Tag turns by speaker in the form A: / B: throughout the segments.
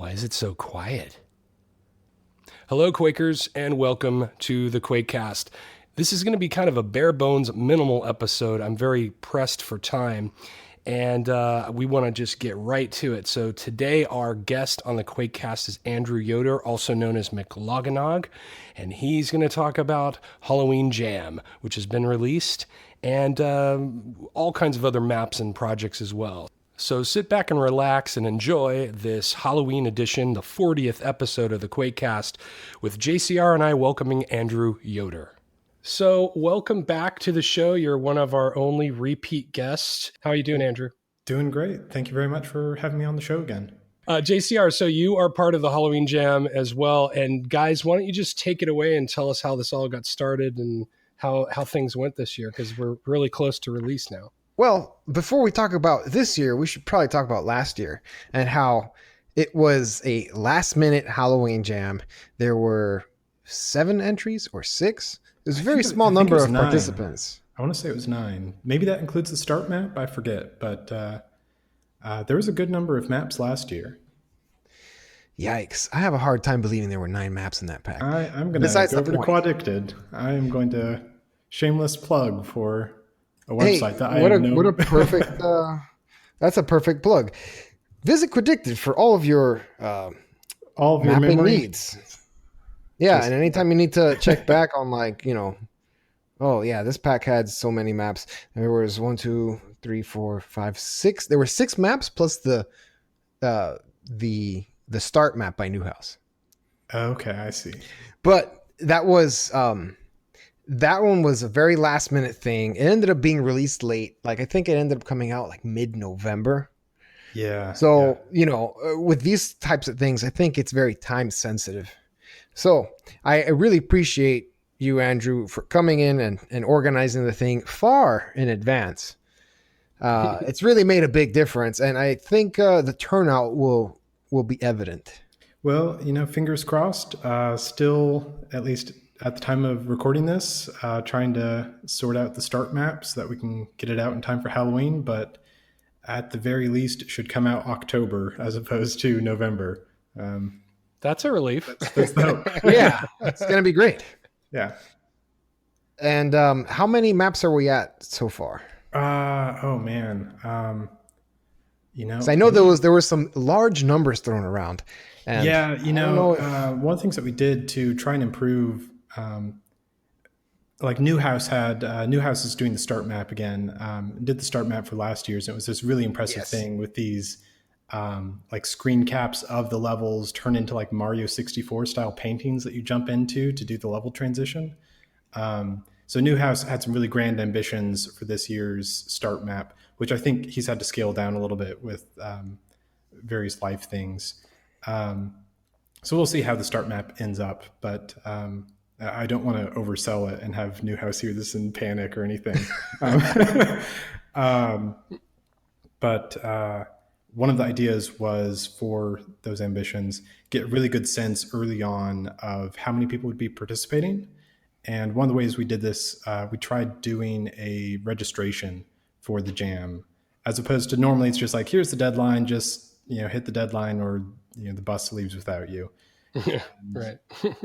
A: Why is it so quiet? Hello, Quakers, and welcome to the Quakecast. This is going to be kind of a bare bones, minimal episode. I'm very pressed for time, and we want to just get right to it. So today, our guest on the Quakecast is Andrew Yoder, also known as McLogenog, and he's going to talk about Halloween Jam, which has been released, and all kinds of other maps and projects as well. So sit back and relax and enjoy this Halloween edition, the 40th episode of the Quakecast, with JCR and I welcoming Andrew Yoder. So welcome back to the show. You're one of our only repeat guests. How are you doing, Andrew?
B: Doing great. Thank you very much for having me on the show again.
A: JCR, so you are part of the Halloween Jam as well. And guys, why don't you just take it away and tell us how this all got started and how things went this year, because we're really close to release now.
C: Well, before we talk about this year, we should probably talk about last year and how it was a last-minute Halloween Jam. There were 7 entries or 6. It was a very small number of participants.
B: I want to say it was 9. Maybe that includes the start map. I forget. But there was a good number of maps last year.
C: Yikes. I have a hard time believing there were 9 maps in that pack.
B: I'm going to go over to Quadicted. I am going to shameless plug for a website that I know.
C: What a perfect, that's a perfect plug. Visit Quadicted for all of your mapping
B: memory
C: needs. Yeah, and anytime you need to check back on oh yeah, this pack had so many maps. There was 1, 2, 3, 4, 5, 6. There were 6 maps plus the start map by Newhouse.
B: Okay, I see.
C: But that was that one was a very last minute thing. It ended up being released late. I think it ended up coming out mid-November.
B: Yeah.
C: So, with these types of things, I think it's very time sensitive. So I really appreciate you, Andrew, for coming in and organizing the thing far in advance. It's really made a big difference. And I think the turnout will be evident.
B: Well, fingers crossed. Still, at least at the time of recording this, trying to sort out the start map so that we can get it out in time for Halloween. But at the very least, it should come out October as opposed to November.
A: That's a relief.
B: That's the hope.
C: Yeah, it's going to be great.
B: Yeah.
C: And how many maps are we at so far?
B: Oh, man.
C: I know there was some large numbers thrown around. And
B: yeah, one of the things that we did to try and improve, Newhouse is doing the start map again, did the start map for last year's. And it was this really impressive thing with these screen caps of the levels turn into Mario 64 style paintings that you jump into to do the level transition. So Newhouse had some really grand ambitions for this year's start map, which I think he's had to scale down a little bit with various life things. So we'll see how the start map ends up, but I don't want to oversell it and have Newhouse hear this in panic or anything. But one of the ideas was for those ambitions, get a really good sense early on of how many people would be participating. And one of the ways we did this, we tried doing a registration for the jam, as opposed to normally it's just here's the deadline, just hit the deadline or the bus leaves without you.
A: Yeah, right.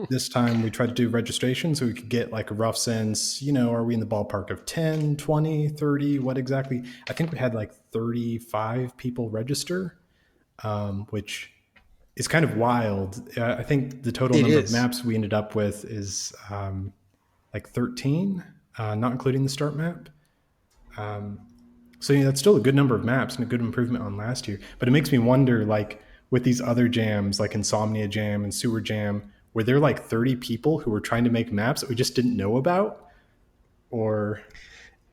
B: This time we tried to do registration so we could get a rough sense, are we in the ballpark of 10, 20, 30, what exactly? I think we had 35 people register, which is kind of wild. I think the total number of maps we ended up with is 13, not including the start map. So that's still a good number of maps and a good improvement on last year. But it makes me wonder, with these other jams, Insomnia Jam and Sewer Jam, were there 30 people who were trying to make maps that we just didn't know about? Or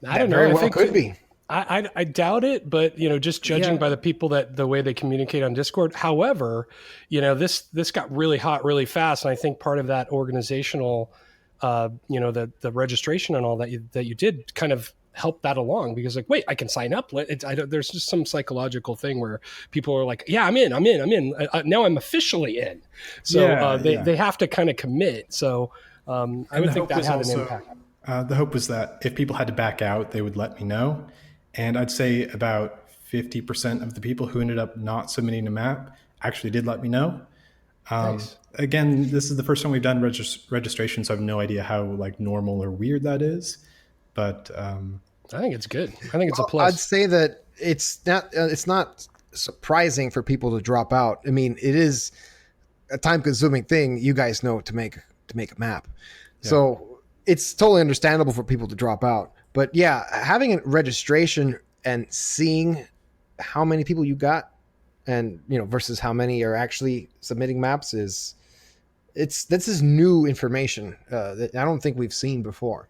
A: I don't know.
C: I think could be.
A: I doubt it, but just judging by the people the way they communicate on Discord. However, this got really hot really fast, and I think part of that organizational, the registration and all that you did kind of help that along, because wait, I can sign up. There's just some psychological thing where people are yeah, I'm in. Now I'm officially in. So they have to kind of commit. So I would think that had an impact.
B: The hope was that if people had to back out, they would let me know. And I'd say about 50% of the people who ended up not submitting a map actually did let me know.
A: Nice.
B: Again, this is the first time we've done registration, so I have no idea how like normal or weird that is. But
A: I think it's good. I think it's a
C: Well, I'd
A: plus.
C: say that it's not surprising for people to drop out. I mean, it is a time-consuming thing, you guys know, to make a map.
B: Yeah.
C: So it's totally understandable for people to drop out. But yeah, having a registration and seeing how many people you got, and versus how many are actually submitting maps, this is new information that I don't think we've seen before.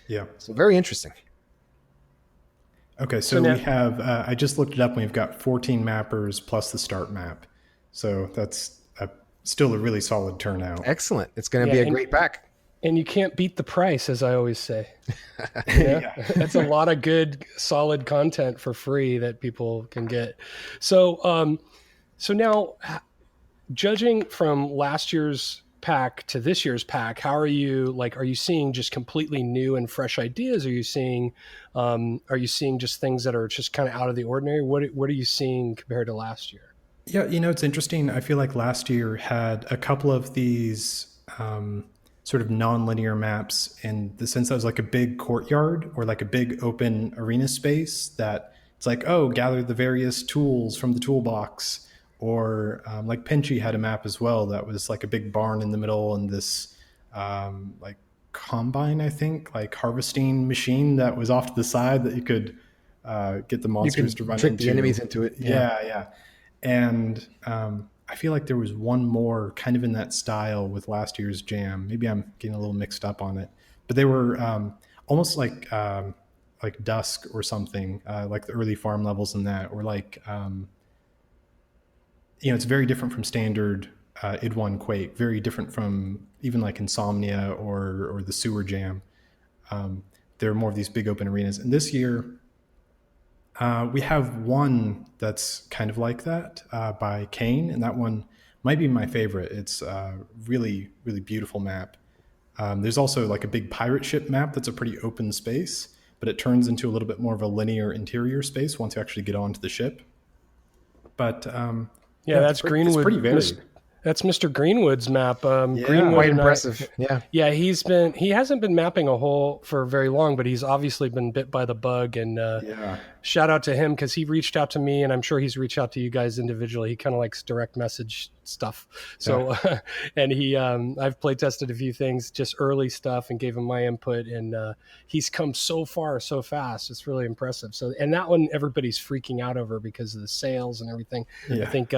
B: yeah.
C: So very interesting.
B: Okay,
A: So
B: so
A: now,
B: we have, I just looked it up, and we've got 14 mappers plus the start map. So that's still a really solid turnout.
C: Excellent. It's going to
A: yeah,
C: be a great pack.
A: and you can't beat the price, as I always say.
B: Yeah.
A: That's a lot of good, solid content for free that people can get. So, so now, judging from last year's pack to this year's pack, how are you? Like, are you seeing just completely new and fresh ideas? Are you seeing just things that are just kind of out of the ordinary? What are you seeing compared to last year?
B: Yeah, it's interesting. I feel like last year had a couple of these sort of non-linear maps in the sense that was like a big courtyard or like a big open arena space that it's like, oh, gather the various tools from the toolbox. Or like Pinchy had a map as well that was like a big barn in the middle and this like combine, I think, like harvesting machine that was off to the side that you could get the monsters to run
C: trick
B: into.
C: the enemies into it.
B: Yeah. And I feel like there was one more kind of in that style with last year's jam. Maybe I'm getting a little mixed up on it, but they were almost like Dusk or something, like the early farm levels in that, or like it's very different from standard id1 Quake, very different from even like Insomnia or the Sewer Jam. There are more of these big open arenas, and this year we have one that's kind of like that by Kane, and that one might be my favorite. It's a really, really beautiful map. There's also like a big pirate ship map that's a pretty open space, but it turns into a little bit more of a linear interior space once you actually get onto the ship. But
A: That's
B: it's pretty varied.
A: That's Mr. Greenwood's map.
C: Greenwood, quite impressive.
A: Yeah, he hasn't been mapping a hole for very long, but he's obviously been bit by the bug. And shout out to him because he reached out to me, and I'm sure he's reached out to you guys individually. He kind of likes direct message stuff. So, and I've play tested a few things, just early stuff, and gave him my input. And he's come so far so fast. It's really impressive. So, and that one everybody's freaking out over because of the sales and everything.
B: Yeah.
A: I think.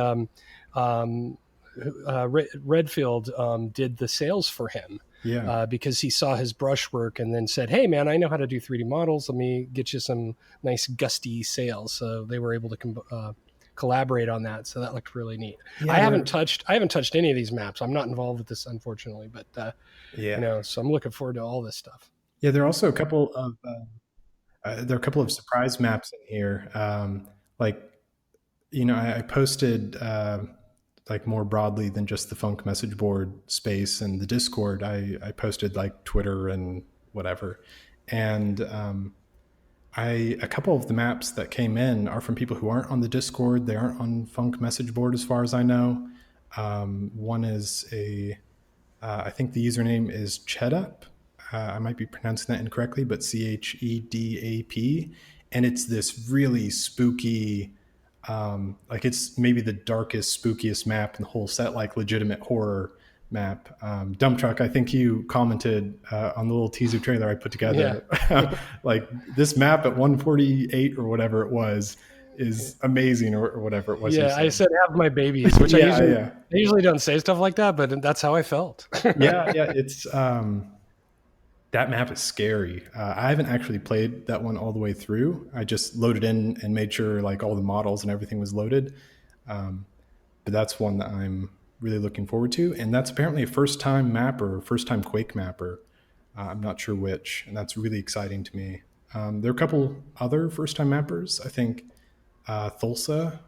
A: Redfield did the sales for him because he saw his brushwork and then said, hey man, I know how to do 3D models, let me get you some nice gusty sales. So they were able to collaborate on that, so that looked really neat. I haven't touched any of these maps. I'm not involved with this, unfortunately, but so I'm looking forward to all this stuff.
B: There are also a couple of surprise maps in here. I posted like more broadly than just the Funk message board space and the Discord. I posted like Twitter and whatever. And a couple of the maps that came in are from people who aren't on the Discord. They aren't on Funk message board as far as I know. One is I think the username is Chedup. I might be pronouncing that incorrectly, but CHEDAP. And it's this really spooky, like it's maybe the darkest, spookiest map in the whole set, like legitimate horror map. Dump Truck, I think you commented on the little teaser trailer I put together. Like this map at 148 or whatever it was is amazing, or whatever it was.
A: Yeah, I said have my babies, which I usually don't say stuff like that, but that's how I felt.
B: It's that map is scary. I haven't actually played that one all the way through. I just loaded in and made sure like all the models and everything was loaded. But that's one that I'm really looking forward to. And that's apparently a first-time mapper, first-time Quake mapper. I'm not sure which, and that's really exciting to me. There are a couple other first-time mappers. I think Thulsa,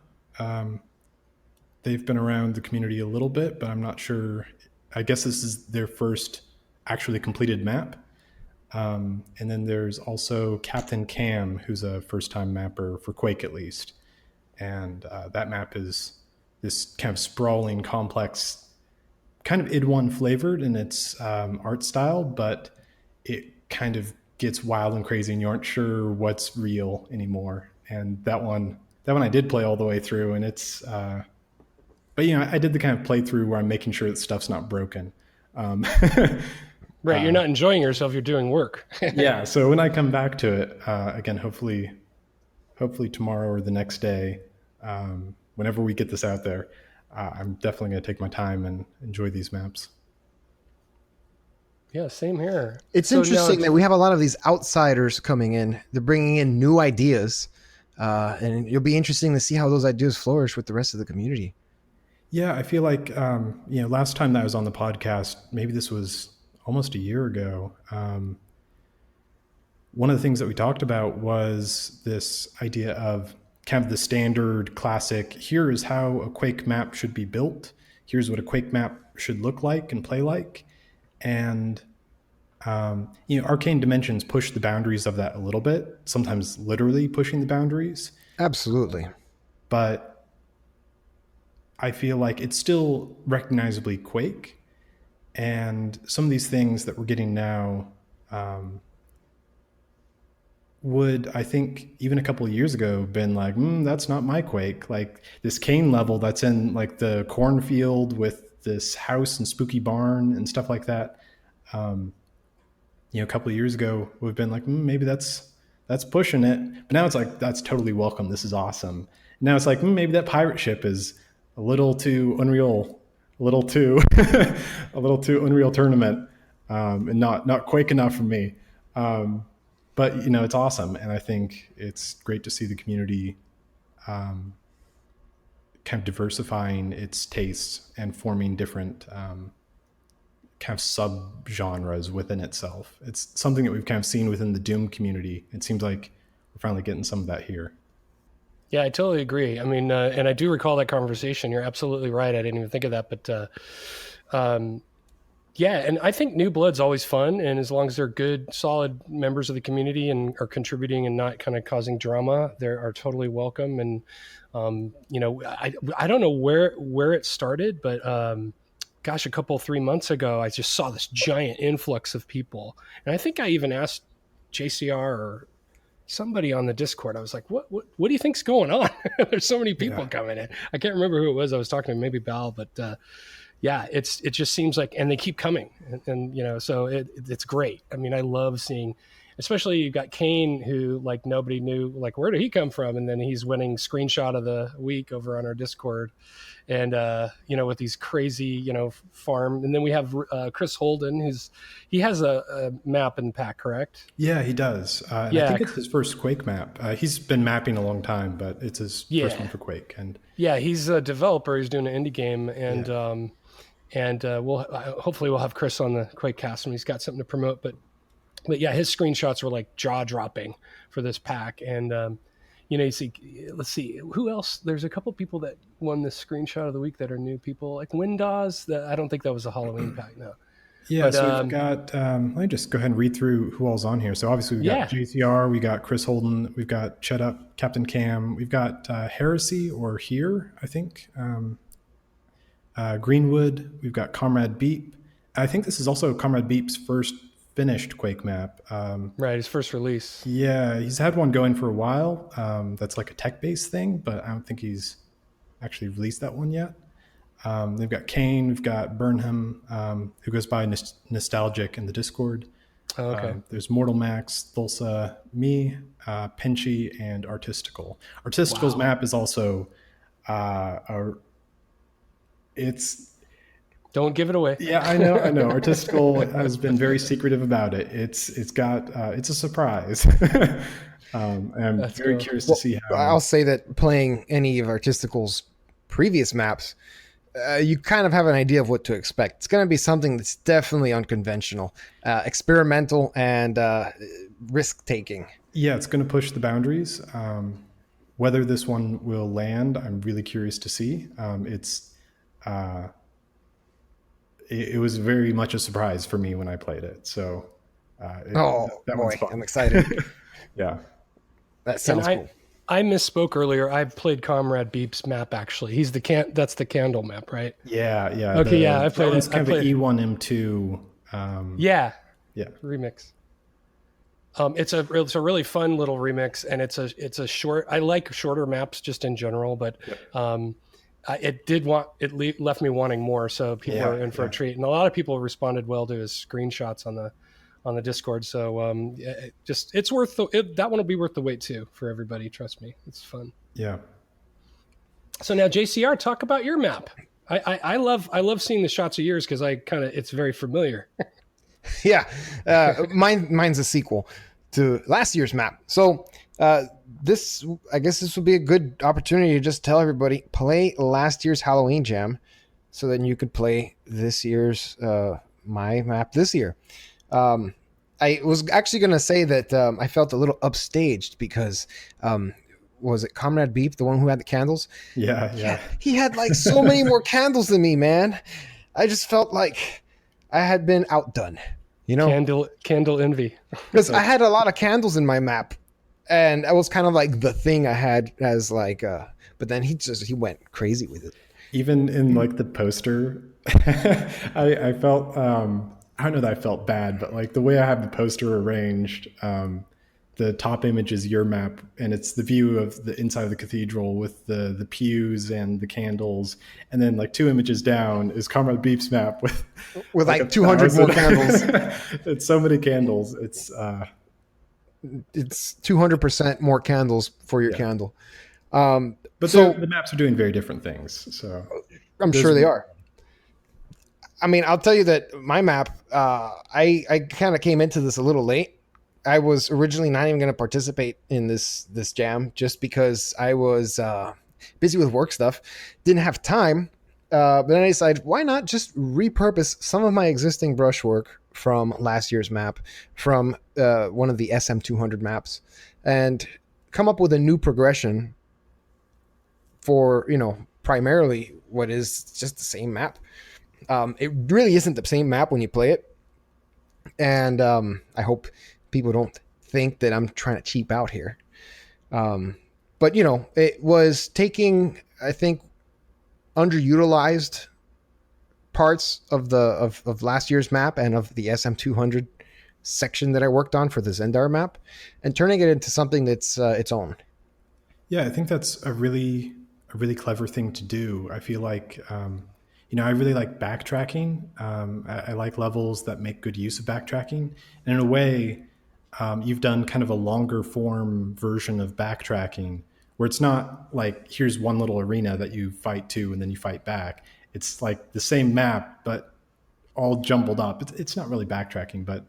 B: they've been around the community a little bit, but I'm not sure. I guess this is their first actually completed map. And then there's also Captain Cam, who's a first-time mapper for Quake, at least. And that map is this kind of sprawling, complex, kind of id1 flavored in its art style, but it kind of gets wild and crazy, and you aren't sure what's real anymore. And that one I did play all the way through, and it's. But I did the kind of playthrough where I'm making sure that stuff's not broken.
A: Right, you're not enjoying yourself; you're doing work.
B: Yeah. So when I come back to it again, hopefully tomorrow or the next day, whenever we get this out there, I'm definitely going to take my time and enjoy these maps.
A: Yeah, same here.
C: It's interesting that we have a lot of these outsiders coming in. They're bringing in new ideas, and it'll be interesting to see how those ideas flourish with the rest of the community.
B: Yeah, I feel like last time that I was on the podcast, maybe this was almost a year ago. One of the things that we talked about was this idea of kind of the standard classic, here is how a Quake map should be built. Here's what a Quake map should look like and play like. And, Arcane Dimensions push the boundaries of that a little bit, sometimes literally pushing the boundaries.
C: Absolutely.
B: But I feel like it's still recognizably Quake. And some of these things that we're getting now would, I think, even a couple of years ago, been like, that's not my Quake. Like this Kane level that's in like the cornfield with this house and spooky barn and stuff like that. A couple of years ago, we've been like, maybe that's pushing it. But now it's like, that's totally welcome. This is awesome. Now it's like, maybe that pirate ship is a little too Unreal, a little too Unreal Tournament, and not Quake enough for me. But it's awesome, and I think it's great to see the community kind of diversifying its tastes and forming different kind of sub-genres within itself. It's something that we've kind of seen within the Doom community. It seems like we're finally getting some of that here.
A: Yeah, I totally agree. I mean, and I do recall that conversation. You're absolutely right. I didn't even think of that, but yeah, and I think new blood's always fun, and as long as they're good, solid members of the community and are contributing and not kind of causing drama, they are totally welcome. And I don't know where it started, but gosh, 3 months ago, I just saw this giant influx of people, and I think I even asked JCR or somebody on the Discord. I was like, what do you think's going on? There's so many people coming in. I can't remember who it was I was talking to, maybe Bal, but yeah, it just seems like, and they keep coming, and so it's great. I mean, I love seeing, especially you've got Kane, who like nobody knew, like, where did he come from? And then he's winning screenshot of the week over on our Discord, and with these crazy farm. And then we have Chris Holden, he has a map in pack, correct?
B: Yeah, he does. I think it's his first Quake map. He's been mapping a long time, but it's his first one for Quake. And
A: yeah, he's a developer. He's doing an indie game, and we'll hopefully we'll have Chris on the Quakecast when he's got something to promote. But yeah, his screenshots were like jaw dropping for this pack, and you see, let's see who else. There's a couple people that won this screenshot of the week that are new people, like Windows. That I don't think that was a Halloween pack. No.
B: Yeah, but, so we've got. Let me just go ahead and read through who all's on here. So obviously we've got JCR, we got Chris Holden, we've got Chet Up, Captain Cam, we've got Heresy or Here, I think. Greenwood, we've got Comrade Beep. I think this is also Comrade Beep's first finished Quake map.
A: Right, his first release.
B: Yeah, he's had one going for a while. That's like a tech-based thing, but I don't think he's actually released that one yet. They've got Kane, we've got Burnham, who goes by Nostalgic in the Discord.
A: Oh, okay.
B: There's Mortal Max, Thulsa, me, Pinchy, and Artistical. Artistical's map is also it's.
A: Don't give it away.
B: Yeah, I know. Artistical has been very secretive about it. It's a surprise. I'm very curious to see how.
C: I'll say that playing any of Artistical's previous maps, you kind of have an idea of what to expect. It's going to be something that's definitely unconventional, experimental, and risk-taking. Yeah,
B: it's going to push the boundaries. Whether this one will land, I'm really curious to see. It was very much a surprise for me when I played it. So,
C: I'm excited.
B: Yeah,
C: that sounds cool.
A: I misspoke earlier. I played Comrade Beep's map actually. He's that's the candle map, right?
B: Yeah, yeah.
A: Okay, yeah, I played
B: That
A: it.
B: one's
A: I
B: kind of an
A: played.
B: E1M2.
A: Yeah,
B: Yeah.
A: remix. It's a really fun little remix, and it's a short. I like shorter maps just in general, but
B: Yep.
A: left me wanting more. So people
B: Yeah,
A: are in for a
B: yeah.
A: treat, and a lot of people responded well to his screenshots on the Discord. So it's worth that one will be worth the wait too for everybody. Trust me, it's fun.
B: Yeah.
A: So now JCR, talk about your map. I love seeing the shots of yours because it's very familiar.
C: Yeah, mine's a sequel to last year's map. So this, I guess, this would be a good opportunity to just tell everybody play last year's Halloween Jam, so then you could play this year's my map this year. I was actually going to say that I felt a little upstaged because was it Comrade Beep, the one who had the candles?
B: Yeah, yeah.
C: He had like so many more candles than me, man. I just felt like I had been outdone, you know?
A: Candle envy.
C: Because I had a lot of candles in my map, and that was kind of like the thing I had as like, but then he went crazy with it.
B: Even in like the poster, I felt, I don't know that I felt bad, but like the way I have the poster arranged, the top image is your map, and it's the view of the inside of the cathedral with the pews and the candles, and then like 2 images down is Comrade Beep's map with
C: like 200 more candles.
B: It's so many candles. It's
C: 200% more candles for your candle.
B: But so the maps are doing very different things. So
C: I'm sure they are. I mean, I'll tell you that my map, I kind of came into this a little late. I was originally not even going to participate in this jam just because I was busy with work stuff, didn't have time. But then I decided, why not just repurpose some of my existing brushwork from last year's map, from one of the SM200 maps, and come up with a new progression for, primarily what is just the same map. It really isn't the same map when you play it. And I hope people don't think that I'm trying to cheap out here. But, it was taking, I think, underutilized parts of last year's map and of the SM200 section that I worked on for the Zendar map and turning it into something that's its own.
B: Yeah, I think that's a really clever thing to do. I feel like, I really like backtracking. I like levels that make good use of backtracking. And in a way, you've done kind of a longer form version of backtracking where it's not like, here's one little arena that you fight to and then you fight back. It's like the same map, but all jumbled up. It's not really backtracking, but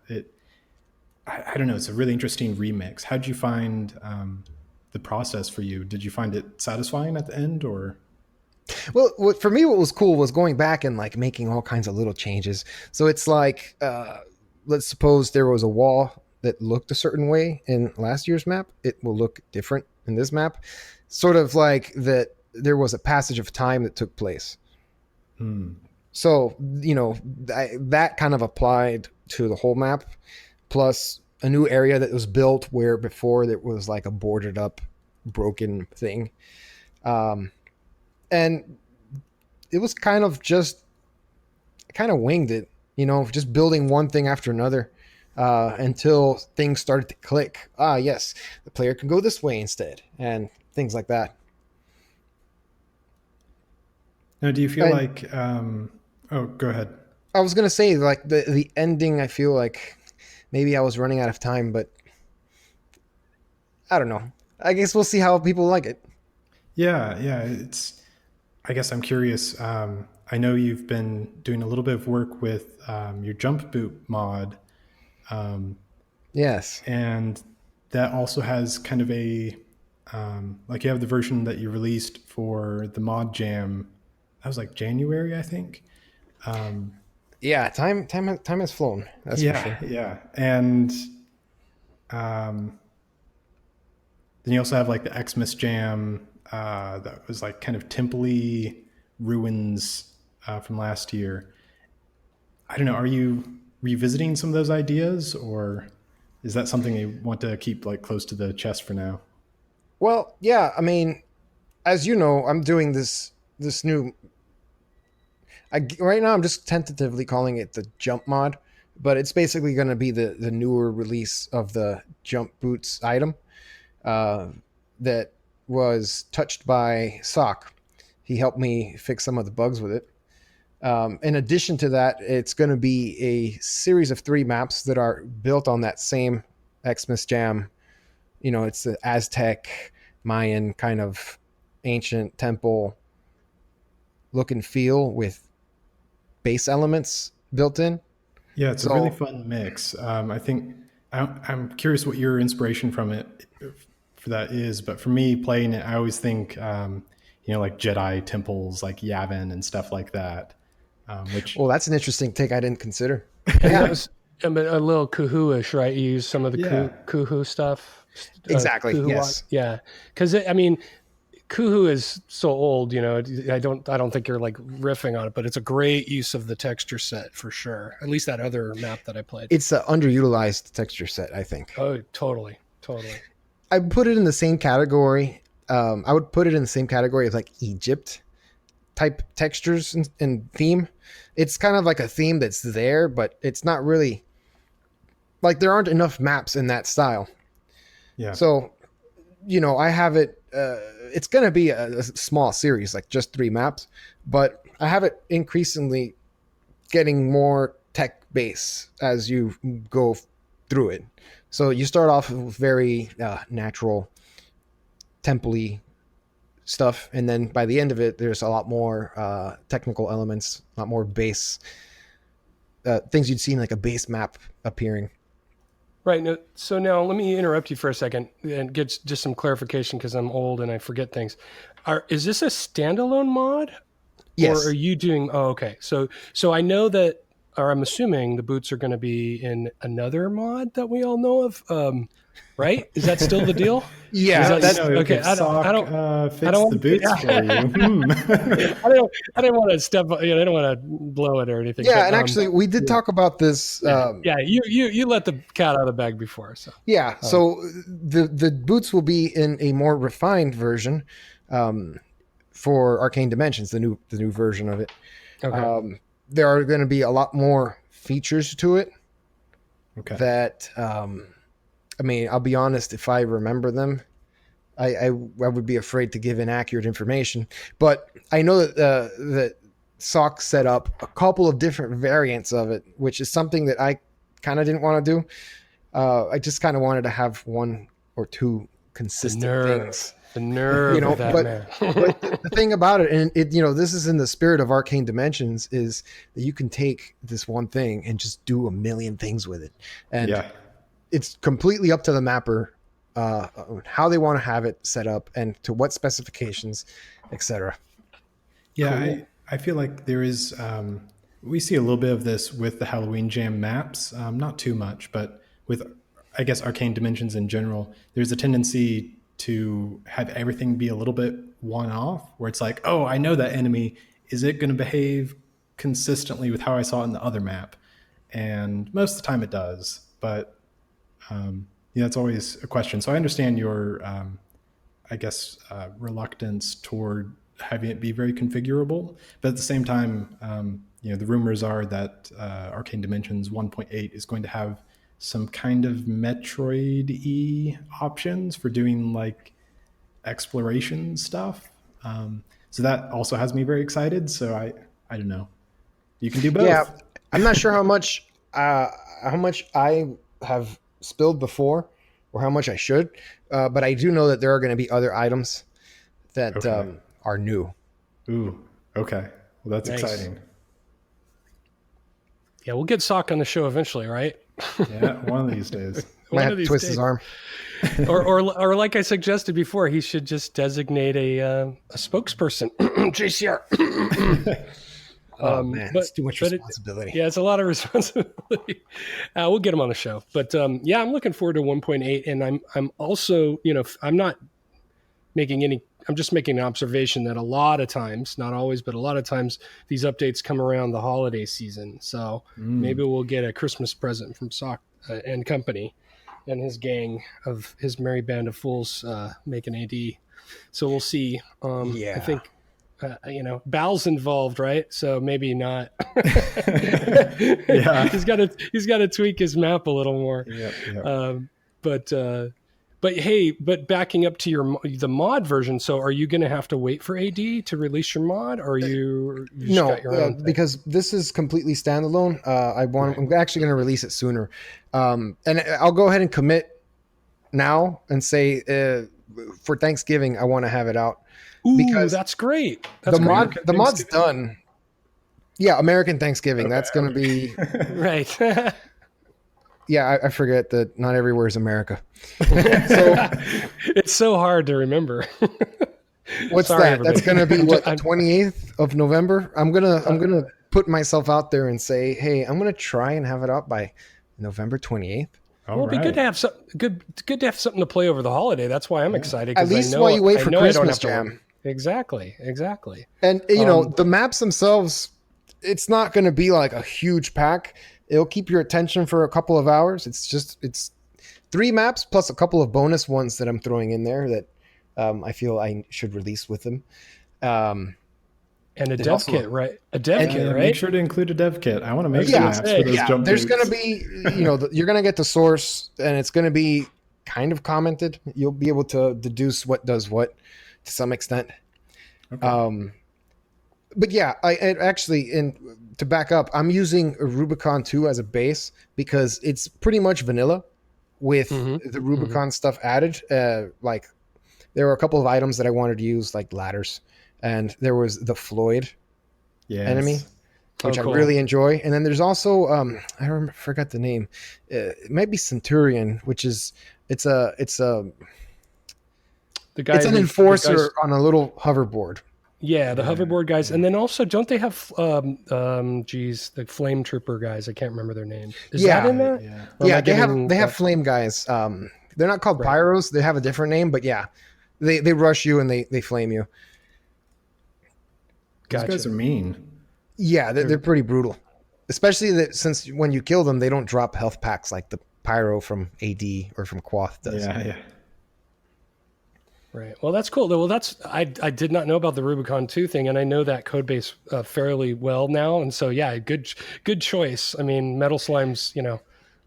B: I don't know. It's a really interesting remix. How'd you find the process for you? Did you find it satisfying at the end, or?
C: Well, for me, what was cool was going back and like making all kinds of little changes. So it's like, let's suppose there was a wall that looked a certain way in last year's map. It will look different in this map. Sort of like that there was a passage of time that took place. So, that kind of applied to the whole map, plus a new area that was built where before there was like a boarded up, broken thing. And it was kind of winged it, just building one thing after another until things started to click. Yes, the player can go this way instead, and things like that.
B: Now, do you feel like... oh, go ahead.
C: I was going to say, like, the ending, I feel like maybe I was running out of time, but I don't know. I guess we'll see how people like it.
B: Yeah. I guess I'm curious. I know you've been doing a little bit of work with your jump boot mod.
C: Yes.
B: And that also has kind of a... like you have the version that you released for the mod jam. That was like January, I think.
C: Yeah, time has flown. That's for sure.
B: Yeah. And then you also have like the Xmas jam that was like kind of temple-y ruins from last year. I don't know. Are you revisiting some of those ideas, or is that something you want to keep like close to the chest for now?
C: Well, yeah, I mean, as you know, I'm doing this new. Right now, I'm just tentatively calling it the jump mod, but it's basically going to be the newer release of the jump boots item uh, that was touched by Sock. He helped me fix some of the bugs with it. In addition to that, it's going to be a series of 3 maps that are built on that same Xmas Jam. You know, it's the Aztec, Mayan kind of ancient temple look and feel with base elements built in.
B: Yeah, it's a really
C: So
B: fun mix. I think I'm curious what your inspiration from it for that is, but for me, playing it, I always think, like Jedi temples, like Yavin and stuff like that. Which
C: well, that's an interesting take I didn't consider.
A: And that
C: Yeah,
A: was a little Kuhu-ish, right? You use some of the
B: yeah,
A: Kuhu stuff.
C: exactly.
A: Kuhu,
C: Yes.
A: yeah. Because I mean, Kuhu is so old, you know. I don't think you're like riffing on it, but it's a great use of the texture set for sure. At least that other map that I played.
C: It's an underutilized texture set, I think.
A: Oh, totally, totally.
C: I put it in the same category. I would put it in the same category of like Egypt type textures and theme. It's kind of like a theme that's there, but it's not really like there aren't enough maps in that style.
B: yeah.
C: So, I have it. It's going to be a small series, like just 3 maps, but I have it increasingly getting more tech base as you go through it. So you start off with very natural, temple-y stuff, and then by the end of it, there's a lot more technical elements, a lot more base things you'd see in like a base map appearing.
A: Right. No, so now let me interrupt you for a second and get just some clarification because I'm old and I forget things. Is this a standalone mod?
C: Yes.
A: Or are you doing? Oh, okay. So I know that, or I'm assuming the boots are going to be in another mod that we all know of. Right? Is that still the deal?
C: Yeah,
A: Is that,
B: Okay.
A: okay.
B: If Sock
A: I don't
B: fits
A: want
B: the boots for you.
A: I didn't want to step. I don't want to blow it or anything.
C: yeah,
A: but,
C: and actually, we did talk about this.
A: yeah. You let the cat out of the bag before. So
C: Yeah, so the boots will be in a more refined version for Arcane Dimensions, the new version of it.
A: okay.
C: There are going to be a lot more features to it
B: Okay.
C: that I mean, I'll be honest, if I remember them, I would be afraid to give inaccurate information. But I know that Sock set up a couple of different variants of it, which is something that I kind of didn't want to do. I just kind of wanted to have 1 or 2 consistent things.
A: The nerve of that man.
C: But the thing about it, and this is in the spirit of Arcane Dimensions, is that you can take this one thing and just do a million things with it. And it's completely up to the mapper how they want to have it set up and to what specifications, etc.
B: Yeah, cool. I feel like there is, we see a little bit of this with the Halloween Jam maps, not too much, but with, I guess, Arcane Dimensions in general, there's a tendency to have everything be a little bit one-off, where it's like, oh, I know that enemy. Is it going to behave consistently with how I saw it in the other map? And most of the time it does, but it's always a question. So I understand your, reluctance toward having it be very configurable, but at the same time, the rumors are that Arcane Dimensions 1.8 is going to have some kind of Metroid-y options for doing like exploration stuff. So that also has me very excited. So I don't know. You can do both.
C: Yeah, I'm not sure how much I have spilled before or how much I should, but I do know that there are going to be other items that are new.
B: Ooh, okay. Well, that's
A: nice.
B: Exciting.
A: Yeah, we'll get Sock on the show eventually, right?
B: Yeah, one of these days.
C: Might have to twist his arm.
A: or like I suggested before, he should just designate a spokesperson. JCR.
C: Oh man, it's too much responsibility.
A: It's a lot of responsibility. We'll get him on the show, but I'm looking forward to 1.8, and I'm also, I'm not making any. I'm just making an observation that a lot of times, not always, but a lot of times, these updates come around the holiday season. So maybe we'll get a Christmas present from Sock and company and his gang of his merry band of fools making AD. So we'll see. I think Bal's involved, right? So maybe not.
B: Yeah.
A: he's got to tweak his map a little more.
B: Yep.
A: But hey, backing up to the mod version. So are you going to have to wait for AD to release your mod, or you just got your own thing?
C: Because this is completely standalone. I'm actually going to release it sooner, and I'll go ahead and commit now and say for Thanksgiving I want to have it out.
A: Ooh,
C: because
A: that's great.
C: The mod's done. Yeah, American Thanksgiving. Okay, that's going to be
A: right.
C: Yeah, I forget that not everywhere is America. So
A: it's so hard to remember.
C: What's that? Everybody. That's going to be what, 28th of November. I'm gonna put myself out there and say, hey, I'm going to try and have it out by November 28th.
A: Well, it'd be good to have good to have something to play over the holiday. That's why I'm excited.
C: At least while you wait for Christmas Jam.
A: Exactly.
C: And the maps themselves, it's not going to be like a huge pack. It'll keep your attention for a couple of hours. It's 3 maps plus a couple of bonus ones that I'm throwing in there that I feel I should release with them.
A: And a dev kit, right? A dev kit, right?
B: Make sure to include a dev kit. I want to make some maps for those jump
C: There's going to be, you're going to get the source, and it's going to be kind of commented. You'll be able to deduce what does what to some extent. Okay. But yeah, to back up, I'm using a Rubicon 2 as a base because it's pretty much vanilla with the Rubicon stuff added. Like there were a couple of items that I wanted to use, like ladders, and there was the Floyd enemy, which I really enjoy. And then there's also I forgot the name. It might be Centurion, which is it's an enforcer on a little hoverboard.
A: Yeah, the hoverboard guys. And then also, don't they have, the flame trooper guys? I can't remember their name. Is that in there?
C: Yeah, they have flame guys. They're not called pyros. They have a different name, but yeah, they rush you and they flame you.
B: Gotcha. These guys are mean.
C: Yeah, they're pretty brutal. Especially since when you kill them, they don't drop health packs like the pyro from AD or from Quath does.
B: Yeah.
A: Right. Well, that's cool. Well, I did not know about the Rubicon 2 thing, and I know that code base fairly well now. And so, yeah, good choice. I mean, Metal Slime's,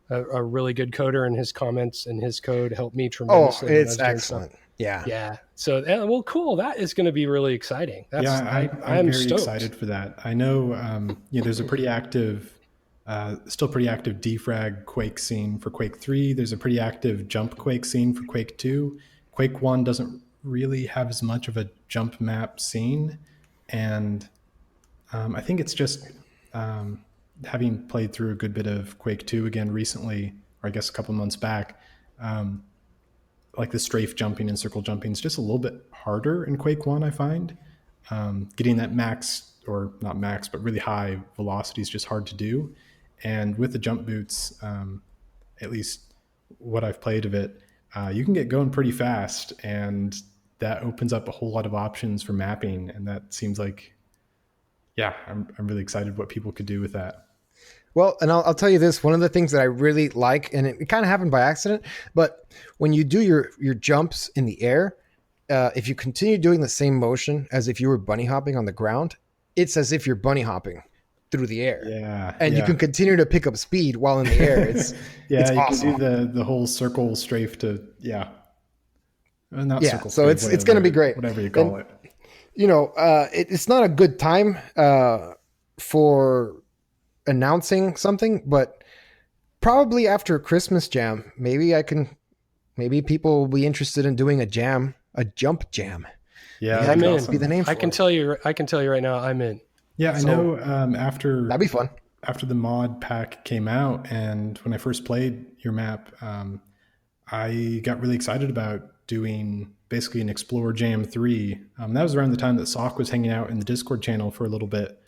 A: a really good coder, and his comments and his code helped me tremendously.
C: Oh, it's excellent. Yeah.
A: Yeah. So, well, cool. That is going to be really exciting.
B: I'm very excited for that. I know, there's a pretty active, still pretty active defrag Quake scene for Quake 3. There's a pretty active jump Quake scene for Quake 2. Quake 1 doesn't really have as much of a jump map scene. And I think it's just having played through a good bit of Quake 2 again recently, or I guess a couple months back, like the strafe jumping and circle jumping is just a little bit harder in Quake 1, I find. Getting that max, or not max, but really high velocity is just hard to do. And with the jump boots, at least what I've played of it, you can get going pretty fast, and that opens up a whole lot of options for mapping. And that seems like, I'm really excited what people could do with that.
C: Well, and I'll tell you this, one of the things that I really like, and it kind of happened by accident, but when you do your jumps in the air, if you continue doing the same motion as if you were bunny hopping on the ground, it's as if you're bunny hopping through the air.
B: Yeah.
C: And you can continue to pick up speed while in the air. It's it's awesome.
B: Can do the whole circle strafe to circle
C: so
B: strafe,
C: it's going to be great.
B: Whatever you call it.
C: It's not a good time for announcing something, but probably after Christmas Jam, maybe people will be interested in doing a jump jam.
B: Yeah,
A: I'm in.
C: Awesome. Be the name.
A: I can tell you right now, I'm in.
B: Yeah, I know. After
C: that'd be fun.
B: After the mod pack came out, and when I first played your map, I got really excited about doing basically an Explore Jam 3. That was around the time that Sock was hanging out in the Discord channel for a little bit,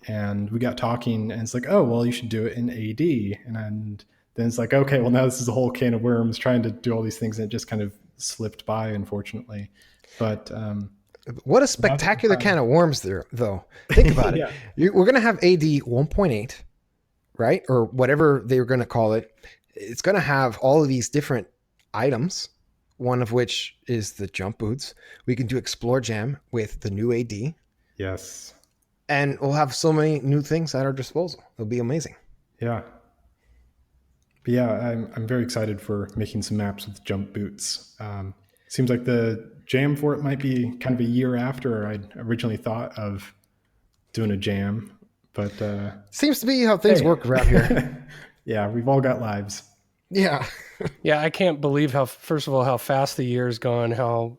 B: and we got talking, and it's like, oh, well, you should do it in AD, and then it's like, okay, well, now this is a whole can of worms trying to do all these things, and it just kind of slipped by, unfortunately. But
C: what a spectacular can of worms there, though. Think about it. We're going to have AD 1.8, right? Or whatever they were going to call it. it's going to have all of these different items, one of which is the jump boots. We can do Explore Jam with the new AD.
B: Yes.
C: And we'll have so many new things at our disposal. It'll be amazing.
B: Yeah. But yeah, I'm very excited for making some maps with jump boots. Seems like the jam for it might be kind of a year after I'd originally thought of doing a jam, but
C: seems to be how things work around here.
B: Yeah, we've all got lives.
C: Yeah.
A: Yeah, I can't believe first of all, how fast the year's gone, how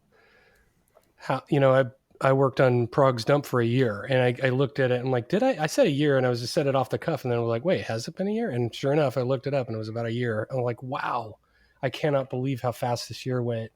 A: I worked on Prog's Dump for a year, and I looked at it and like, I said a year, and I was just said it off the cuff, and then I was like, wait, has it been a year? And sure enough, I looked it up and it was about a year. I'm like, wow, I cannot believe how fast this year went.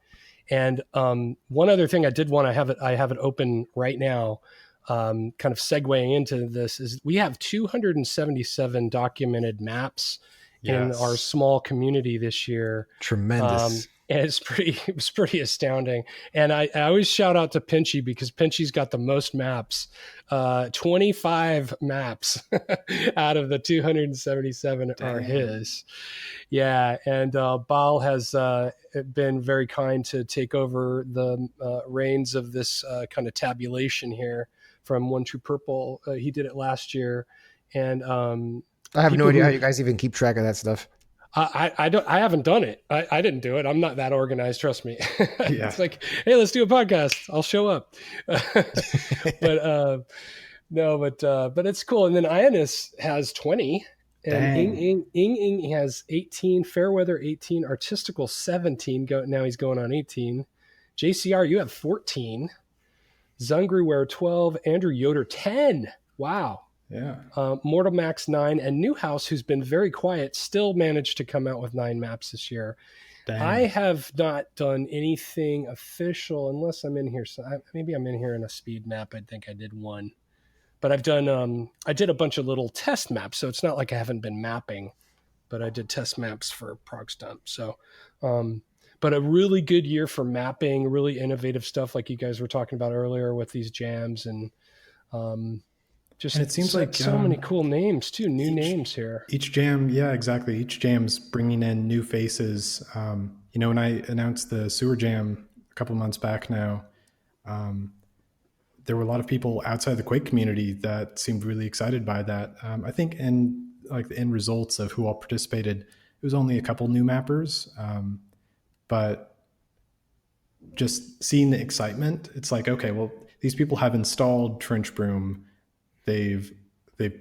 A: And one other thing I did want to I have it open right now, kind of segueing into this, is we have 277 documented maps in our small community this year.
C: Tremendous.
A: And it was pretty astounding. And I always shout out to Pinchy, because Pinchy's got the most maps, 25 maps out of the 277 are his. Yeah. And Baal has been very kind to take over the reins of this kind of tabulation here from One True Purple. He did it last year. And
C: I have no idea how you guys even keep track of that stuff.
A: I haven't done it. I didn't do it. I'm not that organized. Trust me.
B: Yeah.
A: It's like, hey, let's do a podcast. I'll show up. But it's cool. And then Ionis has 20, and Ing has 18, Fairweather 18, Artistical 17. Now he's going on 18. JCR, you have 14. Zungruware 12. Andrew Yoder 10. Wow.
B: Yeah.
A: Mortal Max 9, and Newhouse, who's been very quiet, still managed to come out with 9 maps this year. Dang. I have not done anything official unless I'm in here. So maybe I'm in here in a speed map. I think I did one, but I've done, I did a bunch of little test maps. So it's not like I haven't been mapping, but I did test maps for Prog's Dump. So, but a really good year for mapping, really innovative stuff like you guys were talking about earlier with these jams, and just, and it seems like so many cool names too, new names here.
B: Each jam, yeah, exactly. Each jam's bringing in new faces. When I announced the sewer jam a couple months back now, there were a lot of people outside the Quake community that seemed really excited by that. I think in like the end results of who all participated, it was only a couple new mappers, but just seeing the excitement, it's like, okay, well, these people have installed Trench Broom. They've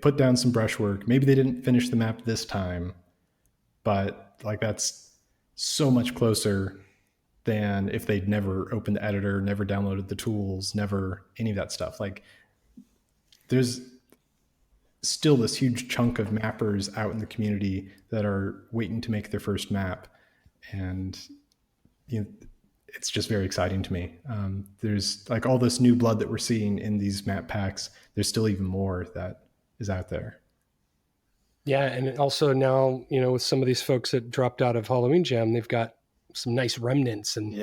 B: put down some brushwork. Maybe they didn't finish the map this time, but like that's so much closer than if they'd never opened the editor, never downloaded the tools, never any of that stuff. Like there's still this huge chunk of mappers out in the community that are waiting to make their first map. And it's just very exciting to me. There's like all this new blood that we're seeing in these map packs. There's still even more that is out there.
A: Yeah. And also now, with some of these folks that dropped out of Halloween Jam, they've got some nice remnants and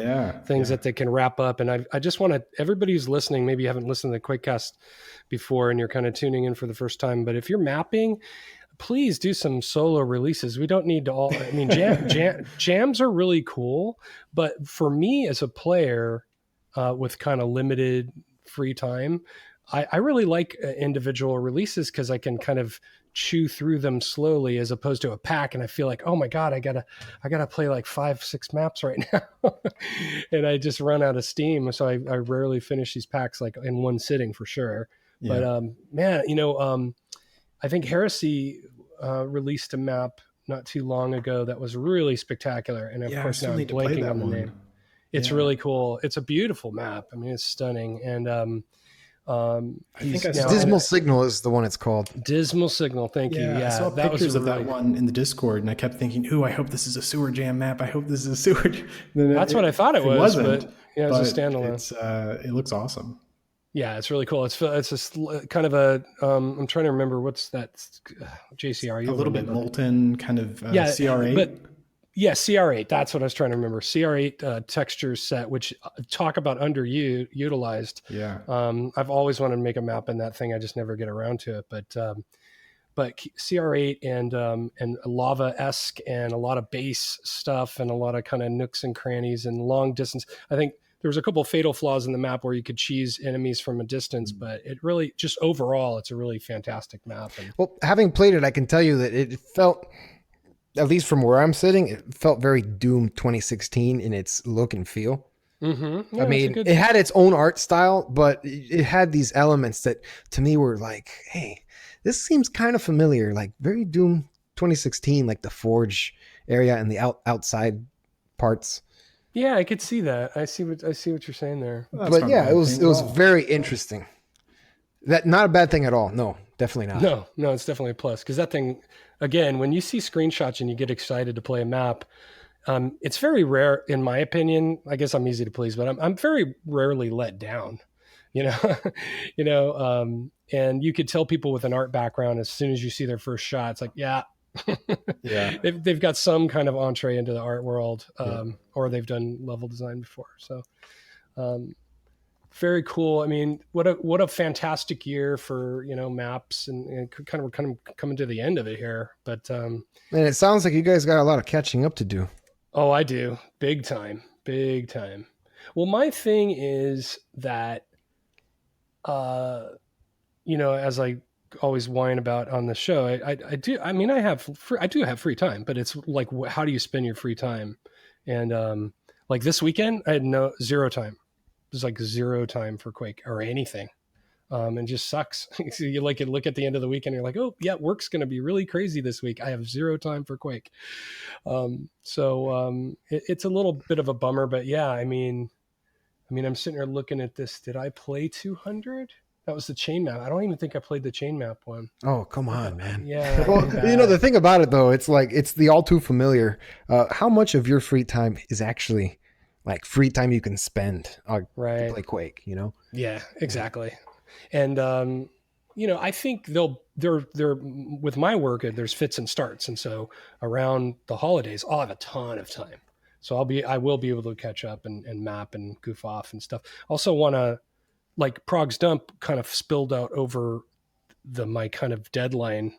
A: things that they can wrap up. And I just want to, everybody who's listening, maybe you haven't listened to the Quakecast before and you're kind of tuning in for the first time, but if you're mapping, please do some solo releases. We don't need to all, jams are really cool, but for me as a player with kind of limited free time, I really like individual releases because I can kind of chew through them slowly as opposed to a pack. And I feel like, oh my God, I gotta play like 5-6 maps right now. And I just run out of steam. So I rarely finish these packs like in one sitting for sure. Yeah. But I think Heresy released a map not too long ago that was really spectacular. And of course now I'm blanking on the name. It's really cool. It's a beautiful map. I mean, it's stunning. And
B: I think I saw
C: Dismal Signal is the one it's called.
A: Dismal Signal. Thank you. Yeah,
B: I saw pictures of that one in the Discord, and I kept thinking, "Ooh, I hope this is a sewer jam map. I hope this is a sewer."
A: That's what I thought it was,
B: wasn't,
A: but yeah, it was a standalone.
B: It looks awesome.
A: Yeah, it's really cool. It's just kind of a. I'm trying to remember what's that. JCR.
B: A little bit molten, kind of CR8.
A: But yeah, CR8. That's what I was trying to remember. CR8 texture set, which talk about underutilized.
B: Yeah.
A: I've always wanted to make a map in that thing. I just never get around to it. But but CR8 and Lava-esque and a lot of base stuff and a lot of kind of nooks and crannies and long distance. I think there was a couple of fatal flaws in the map where you could cheese enemies from a distance, but it really just overall, it's a really fantastic map. And
C: Well, having played it, I can tell you that it felt, at least from where I'm sitting, it felt very Doom 2016 in its look and feel.
A: mm-hmm. Yeah,
C: I mean, it had its own art style, but it had these elements that to me were like, hey, this seems kind of familiar, like very Doom 2016, like the Forge area and the outside parts.
A: Yeah, I could see that. I see what you're saying there.
B: Well,
C: But yeah, it was very interesting. That not a bad thing at all. No, definitely not.
A: No, it's definitely a plus because that thing, again, when you see screenshots and you get excited to play a map, it's very rare, in my opinion. I guess I'm easy to please, but I'm very rarely let down. And you could tell people with an art background as soon as you see their first shot, it's like, yeah. They've got some kind of entree into the art world, or they've done level design before. So, very cool. I mean, what a fantastic year for maps, and kind of coming to the end of it here. But
C: and it sounds like you guys got a lot of catching up to do.
A: Oh, I do, big time. Well, my thing is that, as I always whine about on the show, I do. I mean, I do have free time, but it's like, how do you spend your free time? And like this weekend, I had zero time. There's like zero time for Quake or anything. And just sucks. So you look at the end of the weekend, you're like, oh yeah, work's going to be really crazy this week. I have zero time for Quake. So it's a little bit of a bummer, but yeah, I mean, I'm sitting here looking at this. Did I play 200? That was the chain map. I don't even think I played the chain map one.
C: Oh, come on, man.
A: Yeah.
C: Well, the thing about it though, it's like, it's the all too familiar. How much of your free time is actually like free time you can spend to play Quake,
A: Yeah, exactly. And, I think they're with my work, there's fits and starts. And so around the holidays, I'll have a ton of time. So I will be able to catch up and map and goof off and stuff. Also want to, like, Prog's Dump kind of spilled out over my kind of deadline.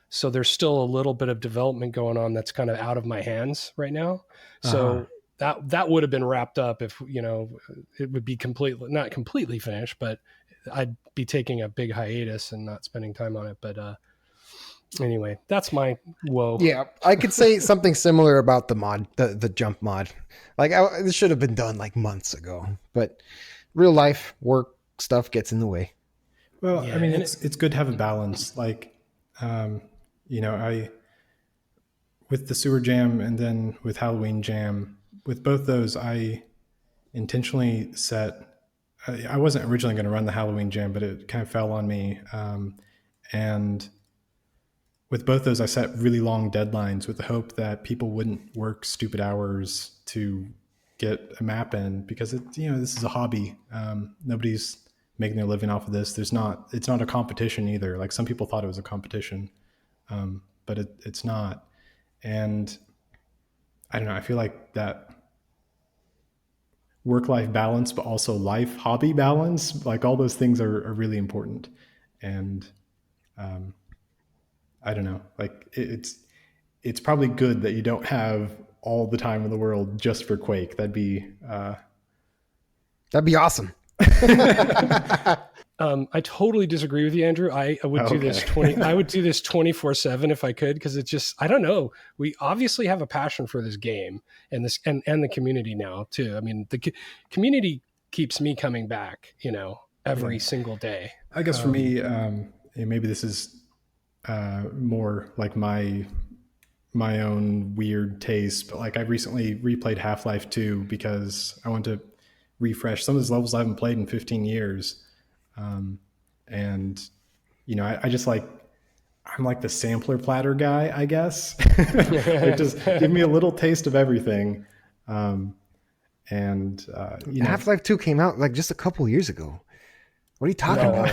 A: So there's still a little bit of development going on that's kind of out of my hands right now. So that would have been wrapped up if, it would be not completely finished, but I'd be taking a big hiatus and not spending time on it. But anyway, that's my woe.
C: Yeah, I could say something similar about the mod, the jump mod. Like, this should have been done like months ago, but real life work stuff gets in the way.
B: Well, yeah, I mean, it's good to have a balance. Like, I with the Sewer Jam and then with Halloween Jam, with both those, I intentionally set. I wasn't originally going to run the Halloween Jam, but it kind of fell on me. And with both those, I set really long deadlines with the hope that people wouldn't work stupid hours to get a map in, because this is a hobby. Nobody's making their living off of this. It's not a competition either. Like, some people thought it was a competition, but it's not. And I don't know. I feel like that work-life balance, but also life-hobby balance, like, all those things are really important. And I don't know, like, it's probably good that you don't have all the time in the world just for Quake. That'd be
C: awesome.
A: I totally disagree with you, Andrew. I would do this 24/7 if I could, because it's just, I don't know. We obviously have a passion for this game and the community now too. I mean, the community keeps me coming back, every single day.
B: I guess for me, maybe this is more like my own weird taste, but like, I recently replayed Half-Life 2 because I want to refresh some of those levels I haven't played in 15 years. And I just I'm like the sampler platter guy, I guess. Like, just give me a little taste of everything.
C: Half-Life 2 came out like just a couple years ago. What are you talking about?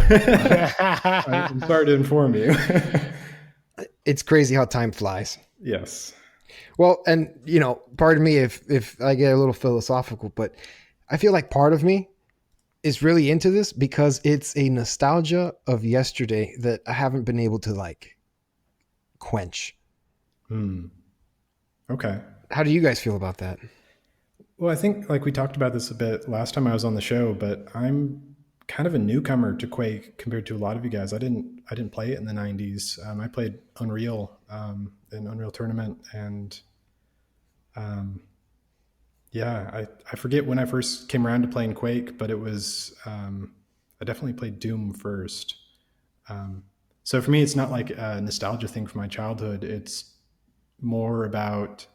B: I'm sorry to inform you.
C: It's crazy how time flies.
B: Yes.
C: Well, and pardon me if I get a little philosophical, but I feel like part of me is really into this because it's a nostalgia of yesterday that I haven't been able to quench.
B: Okay.
C: How do you guys feel about that?
B: Well, I think like we talked about this a bit last time I was on the show, but I'm kind of a newcomer to Quake compared to a lot of you guys. I didn't play it in the 90s. I played Unreal in Unreal Tournament, and yeah, I forget when I first came around to playing Quake, but it was I definitely played Doom first. So for me, it's not like a nostalgia thing from my childhood. It's more about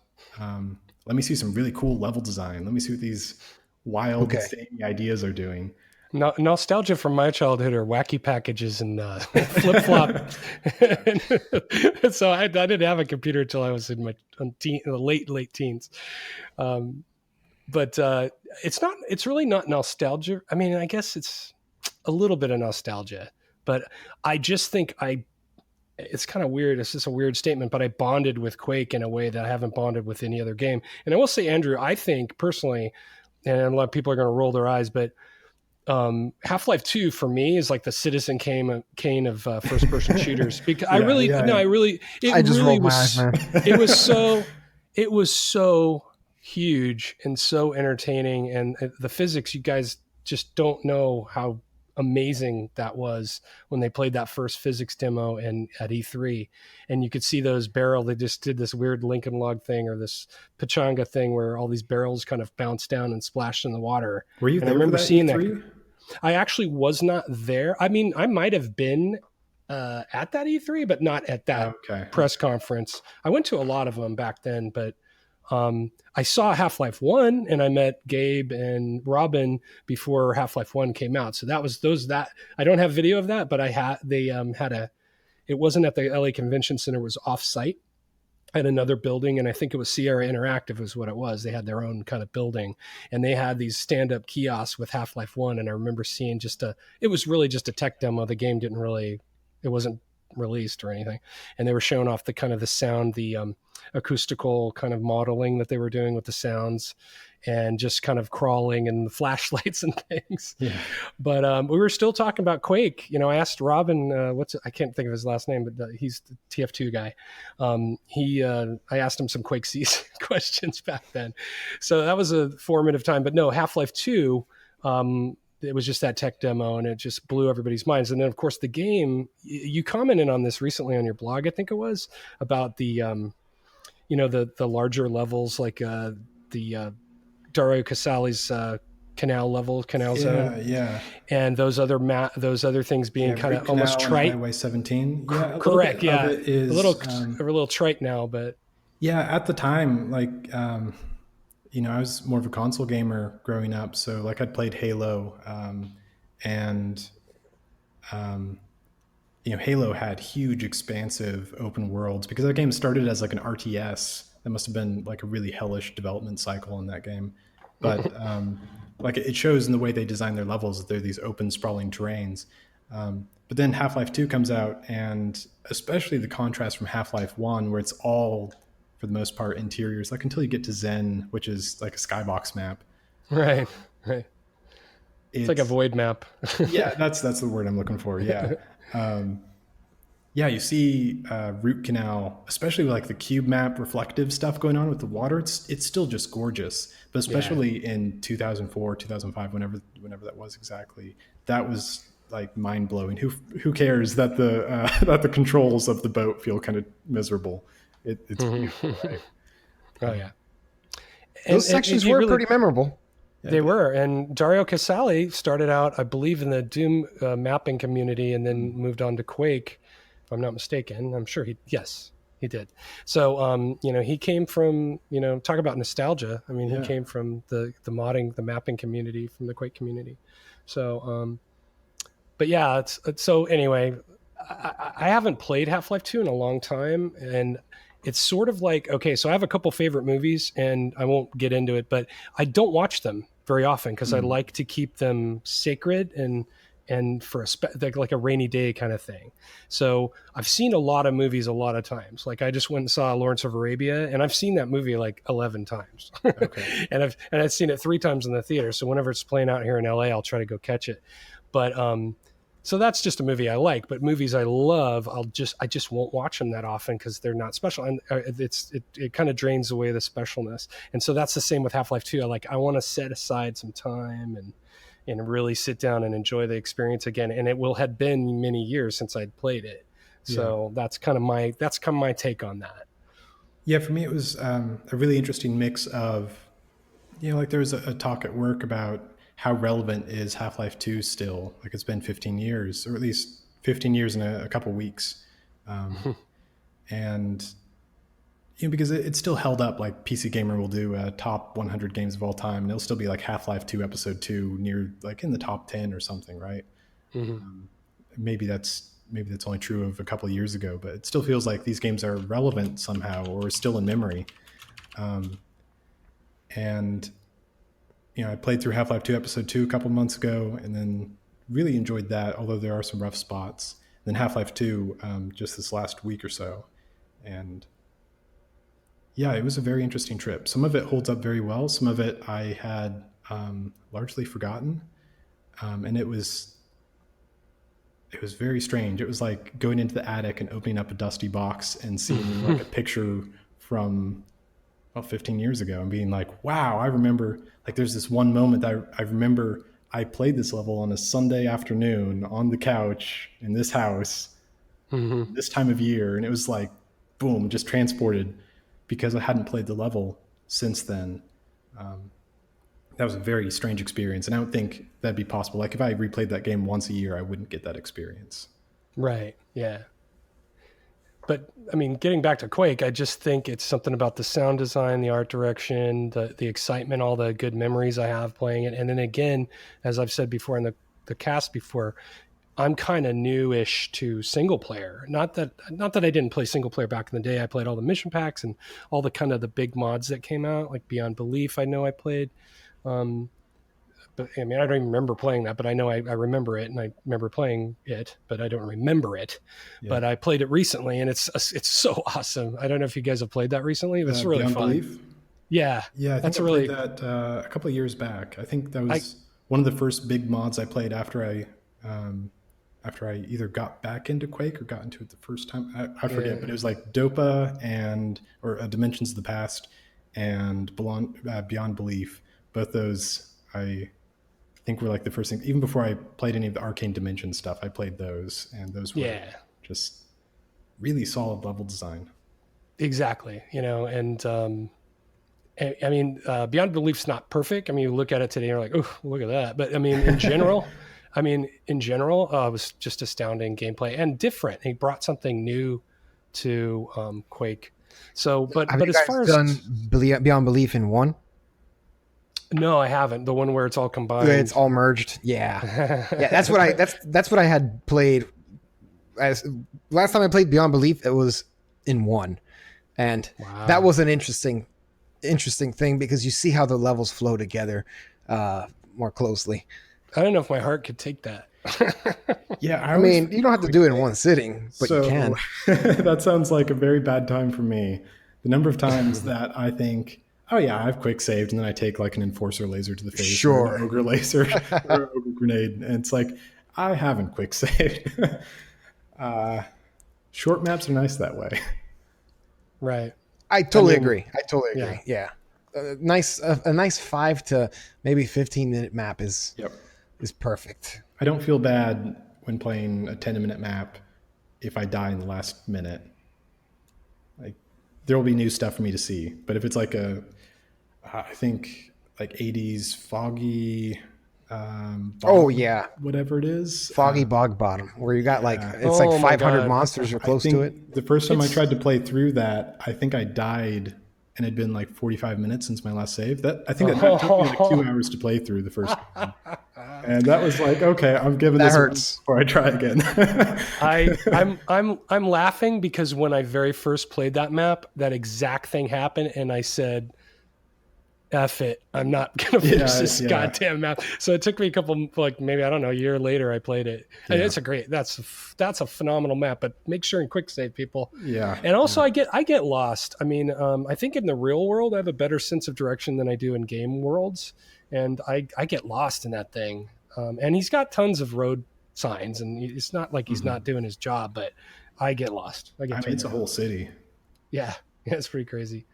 B: let me see some really cool level design. Let me see what these wild, zany ideas are doing.
A: Nostalgia from my childhood are wacky packages and flip flop. So I didn't have a computer until I was in my late teens. But it's really not nostalgia. I mean, I guess it's a little bit of nostalgia, but I just think it's kind of weird. It's just a weird statement, but I bonded with Quake in a way that I haven't bonded with any other game. And I will say, Andrew, I think personally, and a lot of people are going to roll their eyes, but Half-Life 2 for me is like the Citizen Kane of first-person shooters. Because I just rolled my eyes, man. it was so huge and so entertaining, and the physics, you guys just don't know how amazing that was when they played that first physics demo and at E3, and you could see those they just did this weird Lincoln log thing or this pachanga thing where all these barrels kind of bounced down and splashed in the water.
B: Were you
A: and
B: there?
A: I remember
B: for that
A: seeing
B: E3?
A: that. I actually was not there. I mean, I might have been at that E3, but not at that press conference. I went to a lot of them back then, but I saw Half-Life 1 and I met Gabe and Robin before Half-Life 1 came out. So that was I don't have video of that, but it wasn't at the LA Convention Center, it was off-site at another building. And I think it was Sierra Interactive was what it was. They had their own kind of building, and they had these stand-up kiosks with Half-Life 1. And I remember seeing it was really just a tech demo. The game it wasn't released or anything. And they were showing off the kind of the sound, the acoustical kind of modeling that they were doing with the sounds, and just kind of crawling and the flashlights and things. Yeah. But we were still talking about Quake. You know, I asked Robin, I can't think of his last name, but he's the TF2 guy. I asked him some Quake season questions back then. So that was a formative time. But no, Half-Life 2, it was just that tech demo, and it just blew everybody's minds. And then, of course, the game, you commented on this recently on your blog, I think it was, about the larger levels, like the Dario Casali's canal zone.
B: Yeah.
A: And those other things being kind of almost trite.
B: Highway 17. Yeah,
A: correct. Yeah.
B: It is,
A: a little trite now, but.
B: Yeah, at the time, like, I was more of a console gamer growing up. So like I'd played Halo, and Halo had huge, expansive open worlds because that game started as like an RTS. That must have been like a really hellish development cycle in that game. But like it shows in the way they design their levels that they're these open, sprawling terrains. But then Half-Life 2 comes out, and especially the contrast from Half-Life 1, where it's all, for the most part, interiors, like until you get to Zen, which is like a skybox map.
A: Right. It's like a void map.
B: Yeah, that's the word I'm looking for. Yeah. You see Root Canal, especially with like the cube map reflective stuff going on with the water. It's still just gorgeous, but especially in 2004, 2005, whenever that was exactly, that was like mind blowing. Who cares that the controls of the boat feel kind of miserable? It's beautiful, right?
A: Oh yeah,
C: those sections were pretty memorable.
A: They were, and Dario Casali started out, I believe, in the Doom mapping community, and then moved on to Quake, if I'm not mistaken. I'm sure he did. So, he came from, talk about nostalgia. I mean, he came from the modding, the mapping community, from the Quake community. So, but yeah, so anyway, I haven't played Half-Life 2 in a long time, and it's sort of like, okay, so I have a couple favorite movies, and I won't get into it, but I don't watch them very often because I like to keep them sacred and for like a rainy day kind of thing. So I've seen a lot of movies a lot of times. Like I just went and saw Lawrence of Arabia, and I've seen that movie like 11 times. Okay. and I've seen it 3 times in the theater. So whenever it's playing out here in LA, I'll try to go catch it. But So that's just a movie I like, but movies I love, I just won't watch them that often because they're not special, and it kind of drains away the specialness. And so that's the same with Half-Life 2. I want to set aside some time and really sit down and enjoy the experience again. And it will have been many years since I'd played it, so that's kind of my take on that.
B: Yeah, for me it was a really interesting mix of, like there was a talk at work about how relevant is Half-Life 2 still. Like it's been 15 years, or at least 15 years in a couple weeks. And, because it's still held up, like PC Gamer will do a top 100 games of all time, and it'll still be like Half-Life 2 Episode 2 near like in the top 10 or something, right? Mm-hmm. Maybe that's only true of a couple of years ago, but it still feels like these games are relevant somehow or still in memory. And I played through Half-Life 2 Episode 2 a couple months ago and then really enjoyed that, although there are some rough spots. Then Half-Life 2 just this last week or so. And yeah, it was a very interesting trip. Some of it holds up very well. Some of it I had largely forgotten. And it was very strange. It was like going into the attic and opening up a dusty box and seeing like a picture from 15 years ago and being like, wow, I remember, like there's this one moment that I remember I played this level on a Sunday afternoon on the couch in this house, this time of year. And it was like, boom, just transported because I hadn't played the level since then. That was a very strange experience. And I don't think that'd be possible. Like if I replayed that game once a year, I wouldn't get that experience.
A: Right. Yeah. But I mean, getting back to Quake, I just think it's something about the sound design, the art direction, the excitement, all the good memories I have playing it. And then again, as I've said before in the cast before, I'm kind of newish to single player. Not that I didn't play single player back in the day. I played all the mission packs and all the kind of the big mods that came out, like Beyond Belief. I know I played. But I mean, I don't even remember playing that, but I know I remember it, and I remember playing it, but I don't remember it. Yeah. But I played it recently, and it's so awesome. I don't know if you guys have played that recently. It's really
B: Beyond
A: fun.
B: Belief?
A: Yeah,
B: I think I played that a couple of years back. I think that was one of the first big mods I played after I either got back into Quake or got into it the first time. I forget, but it was like Dopa or Dimensions of the Past and Beyond Belief. Both those I think were like the first thing. Even before I played any of the Arcane Dimensions stuff, I played those, and those were just really solid level design.
A: Exactly, and I mean, Beyond Belief's not perfect. I mean, you look at it today and you're like, oh, look at that. But I mean, in general, it was just astounding gameplay and different. He brought something new to Quake. So, but as far as
C: done Beyond Belief in 1.
A: No, I haven't. The one where it's all combined.
C: It's all merged. Yeah. That's what I had played. Last time I played Beyond Belief, it was in 1, and that was an interesting thing because you see how the levels flow together more closely.
A: I don't know if my heart could take that.
B: Yeah,
C: I mean, you don't have to do it in one sitting, but you can.
B: That sounds like a very bad time for me. The number of times that I think, oh yeah, I've quick saved, and then I take like an enforcer laser to the face, or an ogre laser, or an ogre grenade, and it's like I haven't quick saved. Short maps are nice that way.
A: Right.
C: I totally agree. Yeah. A nice 5 to maybe 15-minute map is perfect.
B: I don't feel bad when playing a 10-minute map if I die in the last minute. Like there will be new stuff for me to see, but if it's like I think like 80s foggy, whatever it is,
C: foggy bog bottom, where you got it's like 500 monsters or close to it.
B: The first time I tried to play through that, I think I died, and it'd been like 45 minutes since my last save. That took me like 2 hours to play through the first time. And that was like, okay, I'm giving this
C: hurts
B: before I try again.
A: I'm laughing because when I very first played that map, that exact thing happened, and I said, F it, I'm not gonna finish this goddamn map. So it took me a couple, like maybe, I don't know, a year later I played it. And it's that's a phenomenal map, but make sure and quick save, people.
B: Yeah.
A: And also I get lost. I mean, I think in the real world I have a better sense of direction than I do in game worlds, and I get lost in that thing. And he's got tons of road signs, and it's not like he's not doing his job, but I get lost. I mean,
B: it's a whole city.
A: Yeah, it's pretty crazy.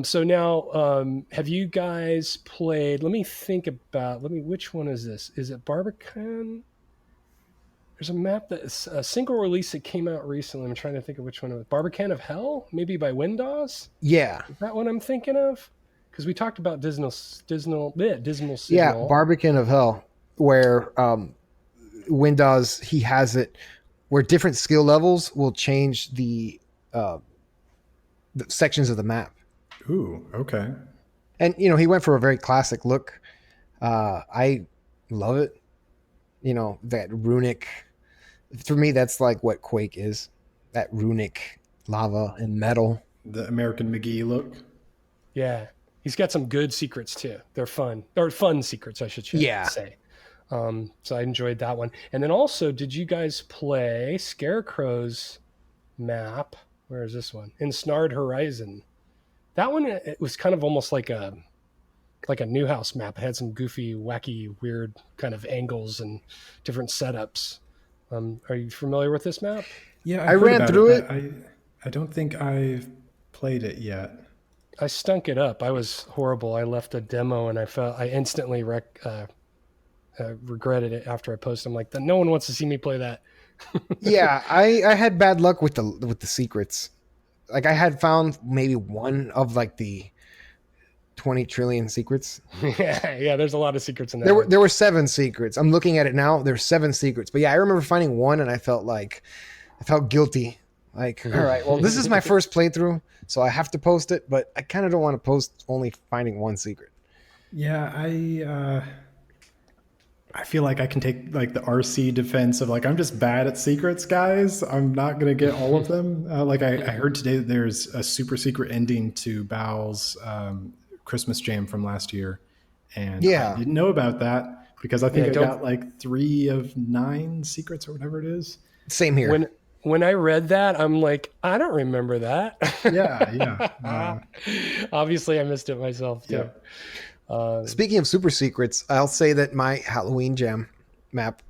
A: So now, have you guys played? Let me think about. Which one is this? Is it Barbican? There's a map that's a single release that came out recently. I'm trying to think of which one it was. Barbican of Hell, maybe by Windows.
C: Yeah,
A: Is that what I'm thinking of? Because we talked about Dismal Signal.
C: Yeah, Barbican of Hell, where Windows, he has it where different skill levels will change the sections of the map.
B: Ooh, okay.
C: And he went for a very classic look. I love it. That runic. For me, that's like what Quake is. That runic lava and metal.
B: The American McGee look.
A: Yeah, he's got some good secrets too. They're fun, or fun secrets, I should say. So I enjoyed that one. And then also, did you guys play Scarecrow's map? Where is this one? Ensnared Horizon. That one, it was kind of almost like a new house map. It had some goofy, wacky, weird kind of angles and different setups. Are you familiar with this map?
B: Yeah,
C: I ran through it.
B: I don't think I've played it yet.
A: I stunk it up. I was horrible. I left a demo and I instantly regretted it after I posted. I'm like, no one wants to see me play that.
C: Yeah, I had bad luck with the secrets. Like I had found maybe one of like the 20 trillion secrets.
A: yeah, there's a lot of secrets in there.
C: There were 7 secrets. I'm looking at it now. There's 7 secrets. But yeah, I remember finding one and I felt guilty. Like, all right, well, this is my first playthrough, so I have to post it, but I kind of don't want to post only finding one secret.
B: Yeah, I feel like I can take like the RC defense of like, I'm just bad at secrets, guys. I'm not going to get all of them. I heard today that there's a super secret ending to Bao's Christmas Jam from last year. And I didn't know about that because I think I got like 3 of 9 secrets or whatever it is.
C: Same here.
A: When I read that, I'm like, I don't remember that.
B: Yeah.
A: Obviously, I missed it myself too.
B: Yeah.
C: Speaking of super secrets, I'll say that my Halloween Jam map,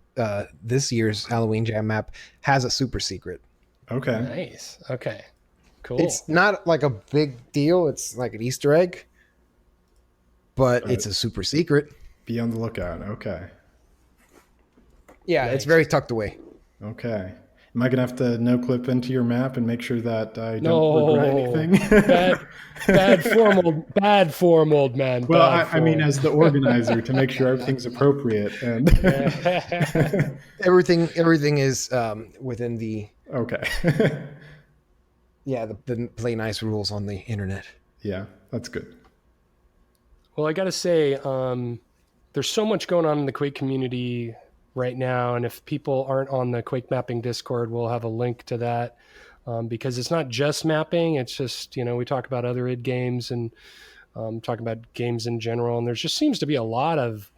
C: this year's Halloween Jam map, has a super secret.
B: Okay.
A: Nice. Okay. Cool.
C: It's not like a big deal. It's like an Easter egg, but it's a super secret.
B: Be on the lookout. Okay.
C: Yeah,
A: Nice.
C: It's very tucked away.
B: Okay. Am I going to have to no-clip into your map and make sure that I don't regret anything?
A: bad form, old man.
B: Well, I mean, as the organizer, to make sure everything's appropriate. And
C: everything is within the...
B: Okay.
C: the play nice rules on the internet.
B: Yeah, that's good.
A: Well, I got to say, there's so much going on in the Quake community right now, and if people aren't on the Quake Mapping Discord, we'll have a link to that, because it's not just mapping. It's just, we talk about other id games and talk about games in general, and there just seems to be a lot of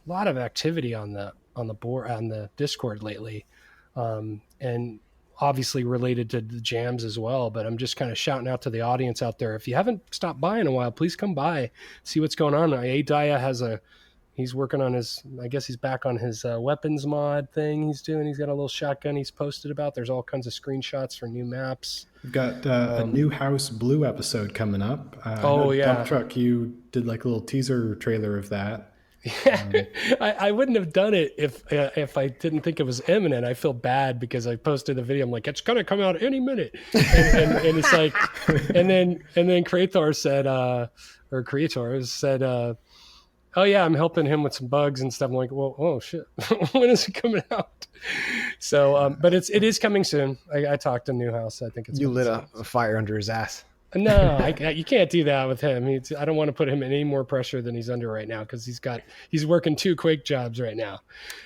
A: activity on the board, on the Discord lately, and obviously related to the jams as well. But I'm just kind of shouting out to the audience out there, if you haven't stopped by in a while, please come by, see what's going on. A.Daya he's working on he's back on his weapons mod thing he's doing. He's got a little shotgun he's posted about. There's all kinds of screenshots for new maps.
B: We've got a New House Blue episode coming up.
A: Dump
B: Truck, you did like a little teaser trailer of that.
A: Yeah, I wouldn't have done it if I didn't think it was imminent. I feel bad because I posted the video. I'm like, it's gonna come out any minute, and it's like, and then Creator said, oh yeah, I'm helping him with some bugs and stuff. I'm like, well, oh shit, when is it coming out? So, but it is coming soon. I talked to Newhouse. I think it's
C: you lit a fire under his ass.
A: No, you can't do that with him. I don't want to put him in any more pressure than he's under right now, because he's working 2 Quake jobs right now.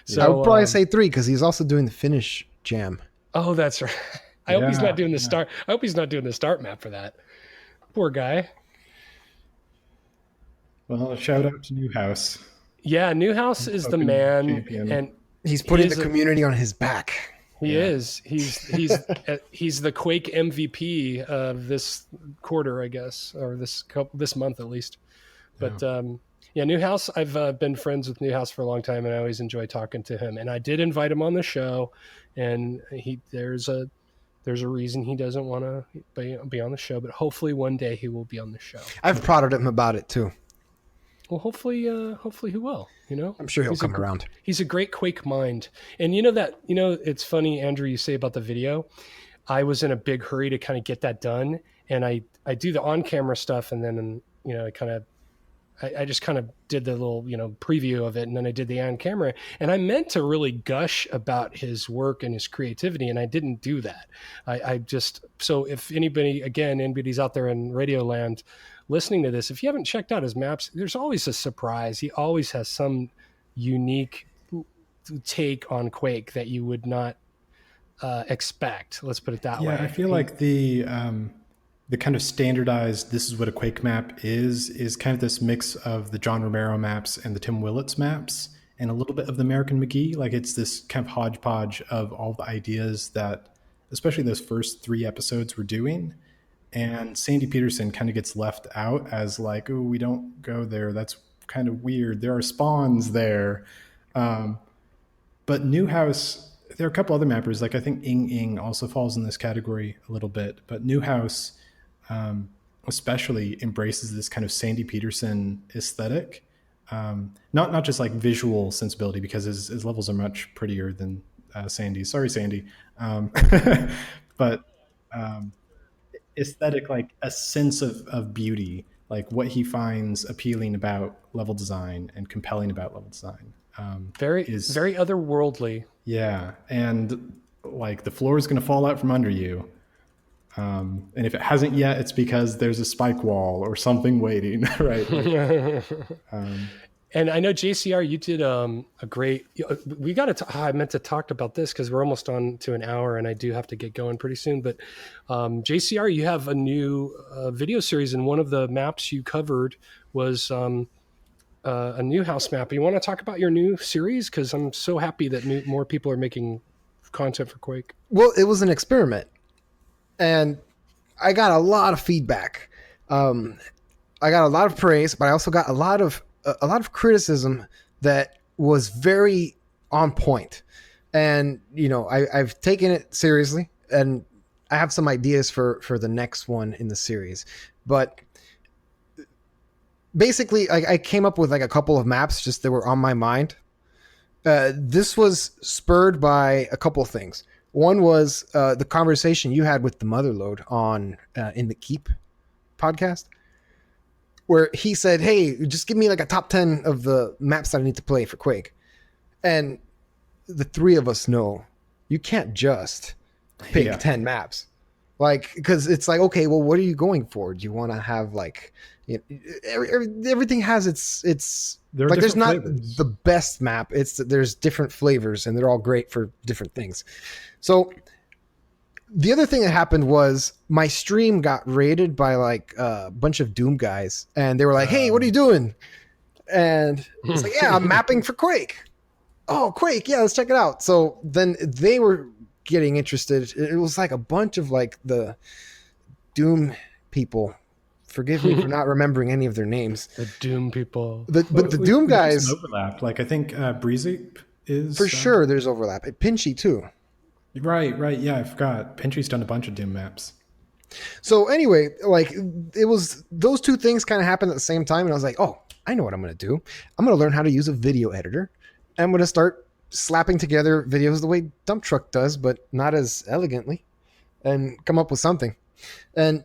A: So
C: I would probably say 3, because he's also doing the finish jam.
A: Oh, that's right. I hope he's not doing the start. I hope he's not doing the start map for that. Poor guy.
B: Well, shout out to Newhouse.
A: Yeah, Newhouse is the man, champion. And
C: he's putting the community on his back.
A: He is. He's the Quake MVP of this quarter, I guess, or this month at least. But Yeah, Newhouse. I've been friends with Newhouse for a long time, and I always enjoy talking to him. And I did invite him on the show, and there's a reason he doesn't want to be on the show, but hopefully one day he will be on the show.
C: I've prodded him about it too.
A: Well, hopefully he will.
C: I'm sure he'll come around.
A: He's a great Quake mind, and it's funny, Andrew. You say about the video. I was in a big hurry to kind of get that done, and I do the on camera stuff, and then I just kind of did the little, preview of it. And then I did the on camera, and I meant to really gush about his work and his creativity. And I didn't do that. So if anybody's out there in Radio Land listening to this, if you haven't checked out his maps, there's always a surprise. He always has some unique take on Quake that you would not expect. Let's put it that way.
B: Yeah, I feel like the kind of standardized, this is what a Quake map is kind of this mix of the John Romero maps and the Tim Willits maps and a little bit of the American McGee. Like it's this kind of hodgepodge of all the ideas that, especially those first 3 episodes we're doing. And Sandy Peterson kind of gets left out as like, oh, we don't go there. That's kind of weird. There are spawns there. But Newhouse, there are a couple other mappers. Like I think Ing Ing also falls in this category a little bit. But Newhouse especially embraces this kind of Sandy Peterson aesthetic. Not just like visual sensibility, because his levels are much prettier than Sandy's. Sorry, Sandy. But aesthetic, like a sense of beauty, like what he finds appealing about level design and compelling about level design.
A: Very otherworldly.
B: Yeah. And like the floor is going to fall out from under you. And if it hasn't yet, it's because there's a spike wall or something waiting, right? Like,
A: and I know JCR, you did a great. We got to. I meant to talk about this because we're almost on to an hour, and I do have to get going pretty soon. But JCR, you have a new video series, and one of the maps you covered was a new house map. You want to talk about your new series? Because I'm so happy that more people are making content for Quake.
C: Well, it was an experiment, and I got a lot of feedback. I got a lot of praise, but I also got a lot of criticism that was very on point. And, I've taken it seriously, and I have some ideas for the next one in the series. But basically, I came up with like a couple of maps just that were on my mind. This was spurred by a couple of things. One was the conversation you had with the Motherlode on in the Keep podcast, where he said, hey, just give me like a top 10 of the maps that I need to play for Quake. And the 3 of us know you can't just pick 10 maps. Like, because it's like, okay, well, what are you going for? Do you want to have like, everything has its like, there's not flavors. The best map. There's different flavors, and they're all great for different things. So the other thing that happened was my stream got raided by like a bunch of Doom guys, and they were like, hey, what are you doing? And it's like, yeah, I'm mapping for Quake. Oh, Quake. Yeah, let's check it out. So then they were getting interested. It was like a bunch of like the Doom people. Forgive me for not remembering any of their names.
A: The Doom people.
C: But the Doom guys.
B: Overlap. Like I think Breezy is.
C: For sure there's overlap. Pinchy too.
B: Right. Yeah, I forgot. Pinchy's done a bunch of Doom maps.
C: So anyway, like it was those 2 things kind of happened at the same time. And I was like, oh, I know what I'm going to do. I'm going to learn how to use a video editor. I'm going to start slapping together videos the way Dump Truck does, but not as elegantly, and come up with something. And,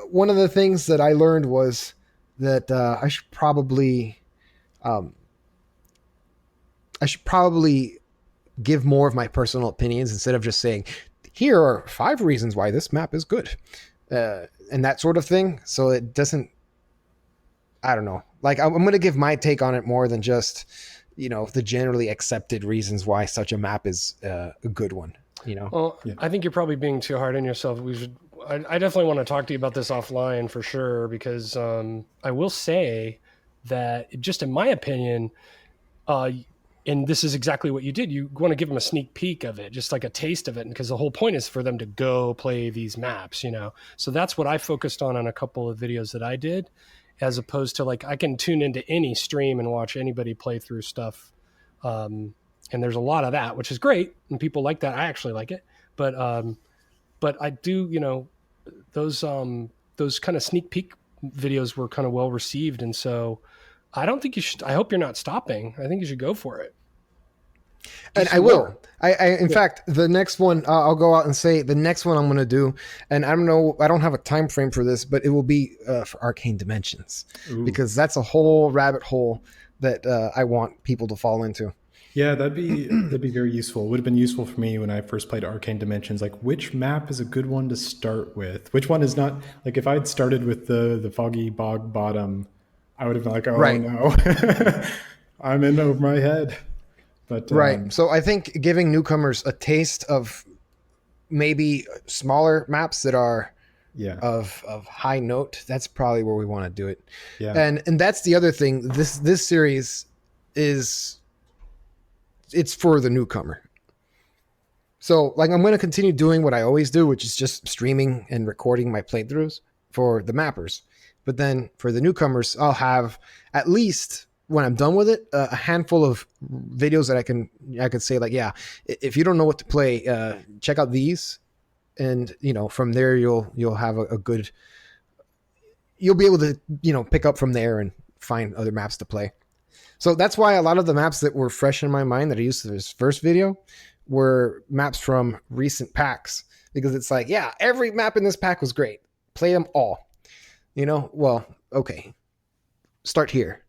C: one of the things that I learned was that I should probably give more of my personal opinions instead of just saying, here are 5 reasons why this map is good, and that sort of thing. So it doesn't, I don't know. Like I'm going to give my take on it more than just, the generally accepted reasons why such a map is a good one.
A: Well, yeah. I think you're probably being too hard on yourself. I definitely want to talk to you about this offline for sure, because I will say that just in my opinion, and this is exactly what you did. You want to give them a sneak peek of it, just like a taste of it, because the whole point is for them to go play these maps, So that's what I focused on a couple of videos that I did. as opposed to like I can tune into any stream and watch anybody play through stuff. And there's a lot of that, which is great. And people like that. I actually like it. But I do, those kind of sneak peek videos were kind of well received. And so I don't think you should, I hope you're not stopping. I think you should go for it.
C: And I will. In fact, the next one, I'll go out and say the next one I'm going to do, and I don't have a time frame for this, but it will be for Arcane Dimensions. Ooh. Because that's a whole rabbit hole that I want people to fall into.
B: Yeah, that'd be very useful. It would have been useful for me when I first played Arcane Dimensions. Like, which map is a good one to start with? Which one is not? Like, if I'd started with the foggy bog bottom, I would have been like, oh right. No, I'm in over my head. But,
C: right. So I think giving newcomers a taste of maybe smaller maps that are of high note, that's probably where we want to do it. Yeah. And that's the other thing. This series it's for the newcomer. So like I'm going to continue doing what I always do, which is just streaming and recording my playthroughs for the mappers. But then for the newcomers, I'll have at least when I'm done with it, a handful of videos that I could say like, yeah, if you don't know what to play, check out these, and from there you'll have a good, you'll be able to pick up from there and find other maps to play. So that's why a lot of the maps that were fresh in my mind that I used for this first video were maps from recent packs, because it's like, yeah, every map in this pack was great. Play them all. Well, okay, start here.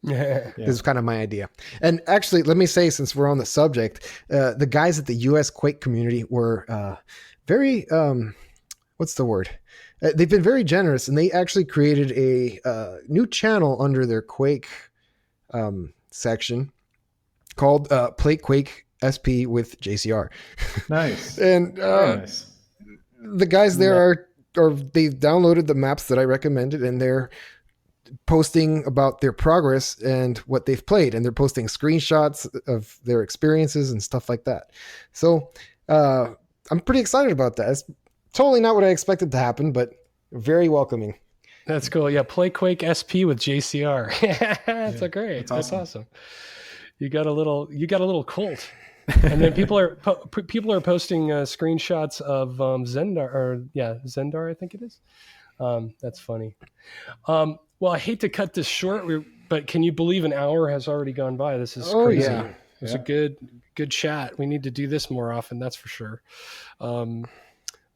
C: Yeah. This is kind of my idea. And actually, let me say, since we're on the subject, the guys at the US Quake community were very, what's the word? They've been very generous, and they actually created a new channel under their Quake section called Play Quake SP with JCR.
B: Nice.
C: And
B: nice.
C: The guys there they've downloaded the maps that I recommended, and they're posting about their progress and what they've played, and they're posting screenshots of their experiences and stuff like that. So I'm pretty excited about that. It's totally not what I expected to happen, but very welcoming.
A: That's cool. Yeah, Play Quake SP with JCR. That's great. That's awesome. You got a little cult. And then people are posting screenshots of Zendar, I think it is. That's funny. Well, I hate to cut this short, but can you believe an hour has already gone by? This is crazy. Yeah. It was a good chat. We need to do this more often, that's for sure.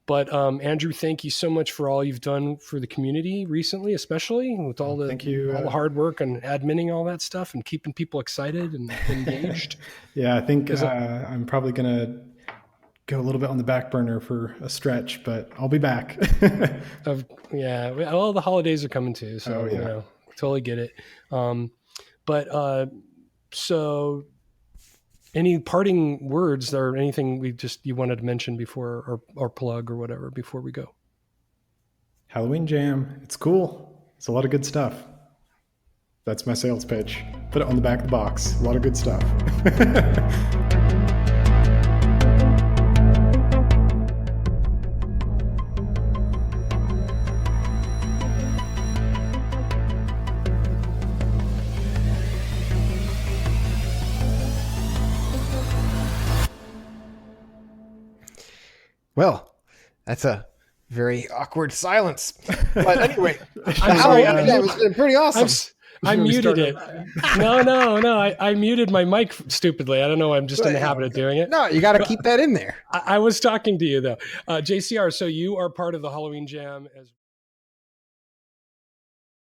A: But Andrew, thank you so much for all you've done for the community recently, especially with all the hard work and adminning all that stuff and keeping people excited and engaged.
B: Yeah, I think I'm probably going to go a little bit on the back burner for a stretch, but I'll be back.
A: Well, the holidays are coming too, so totally get it. So any parting words or anything you wanted to mention before or plug or whatever before we go?
B: Halloween Jam. It's cool. It's a lot of good stuff. That's my sales pitch. Put it on the back of the box. A lot of good stuff.
C: Well, that's a very awkward silence. But anyway, it was pretty awesome.
A: I muted it. No. I muted my mic stupidly. I don't know. I'm just in the habit of doing it.
C: No, you got to keep that in there.
A: I was talking to you though. JCR, so you are part of the Halloween Jam as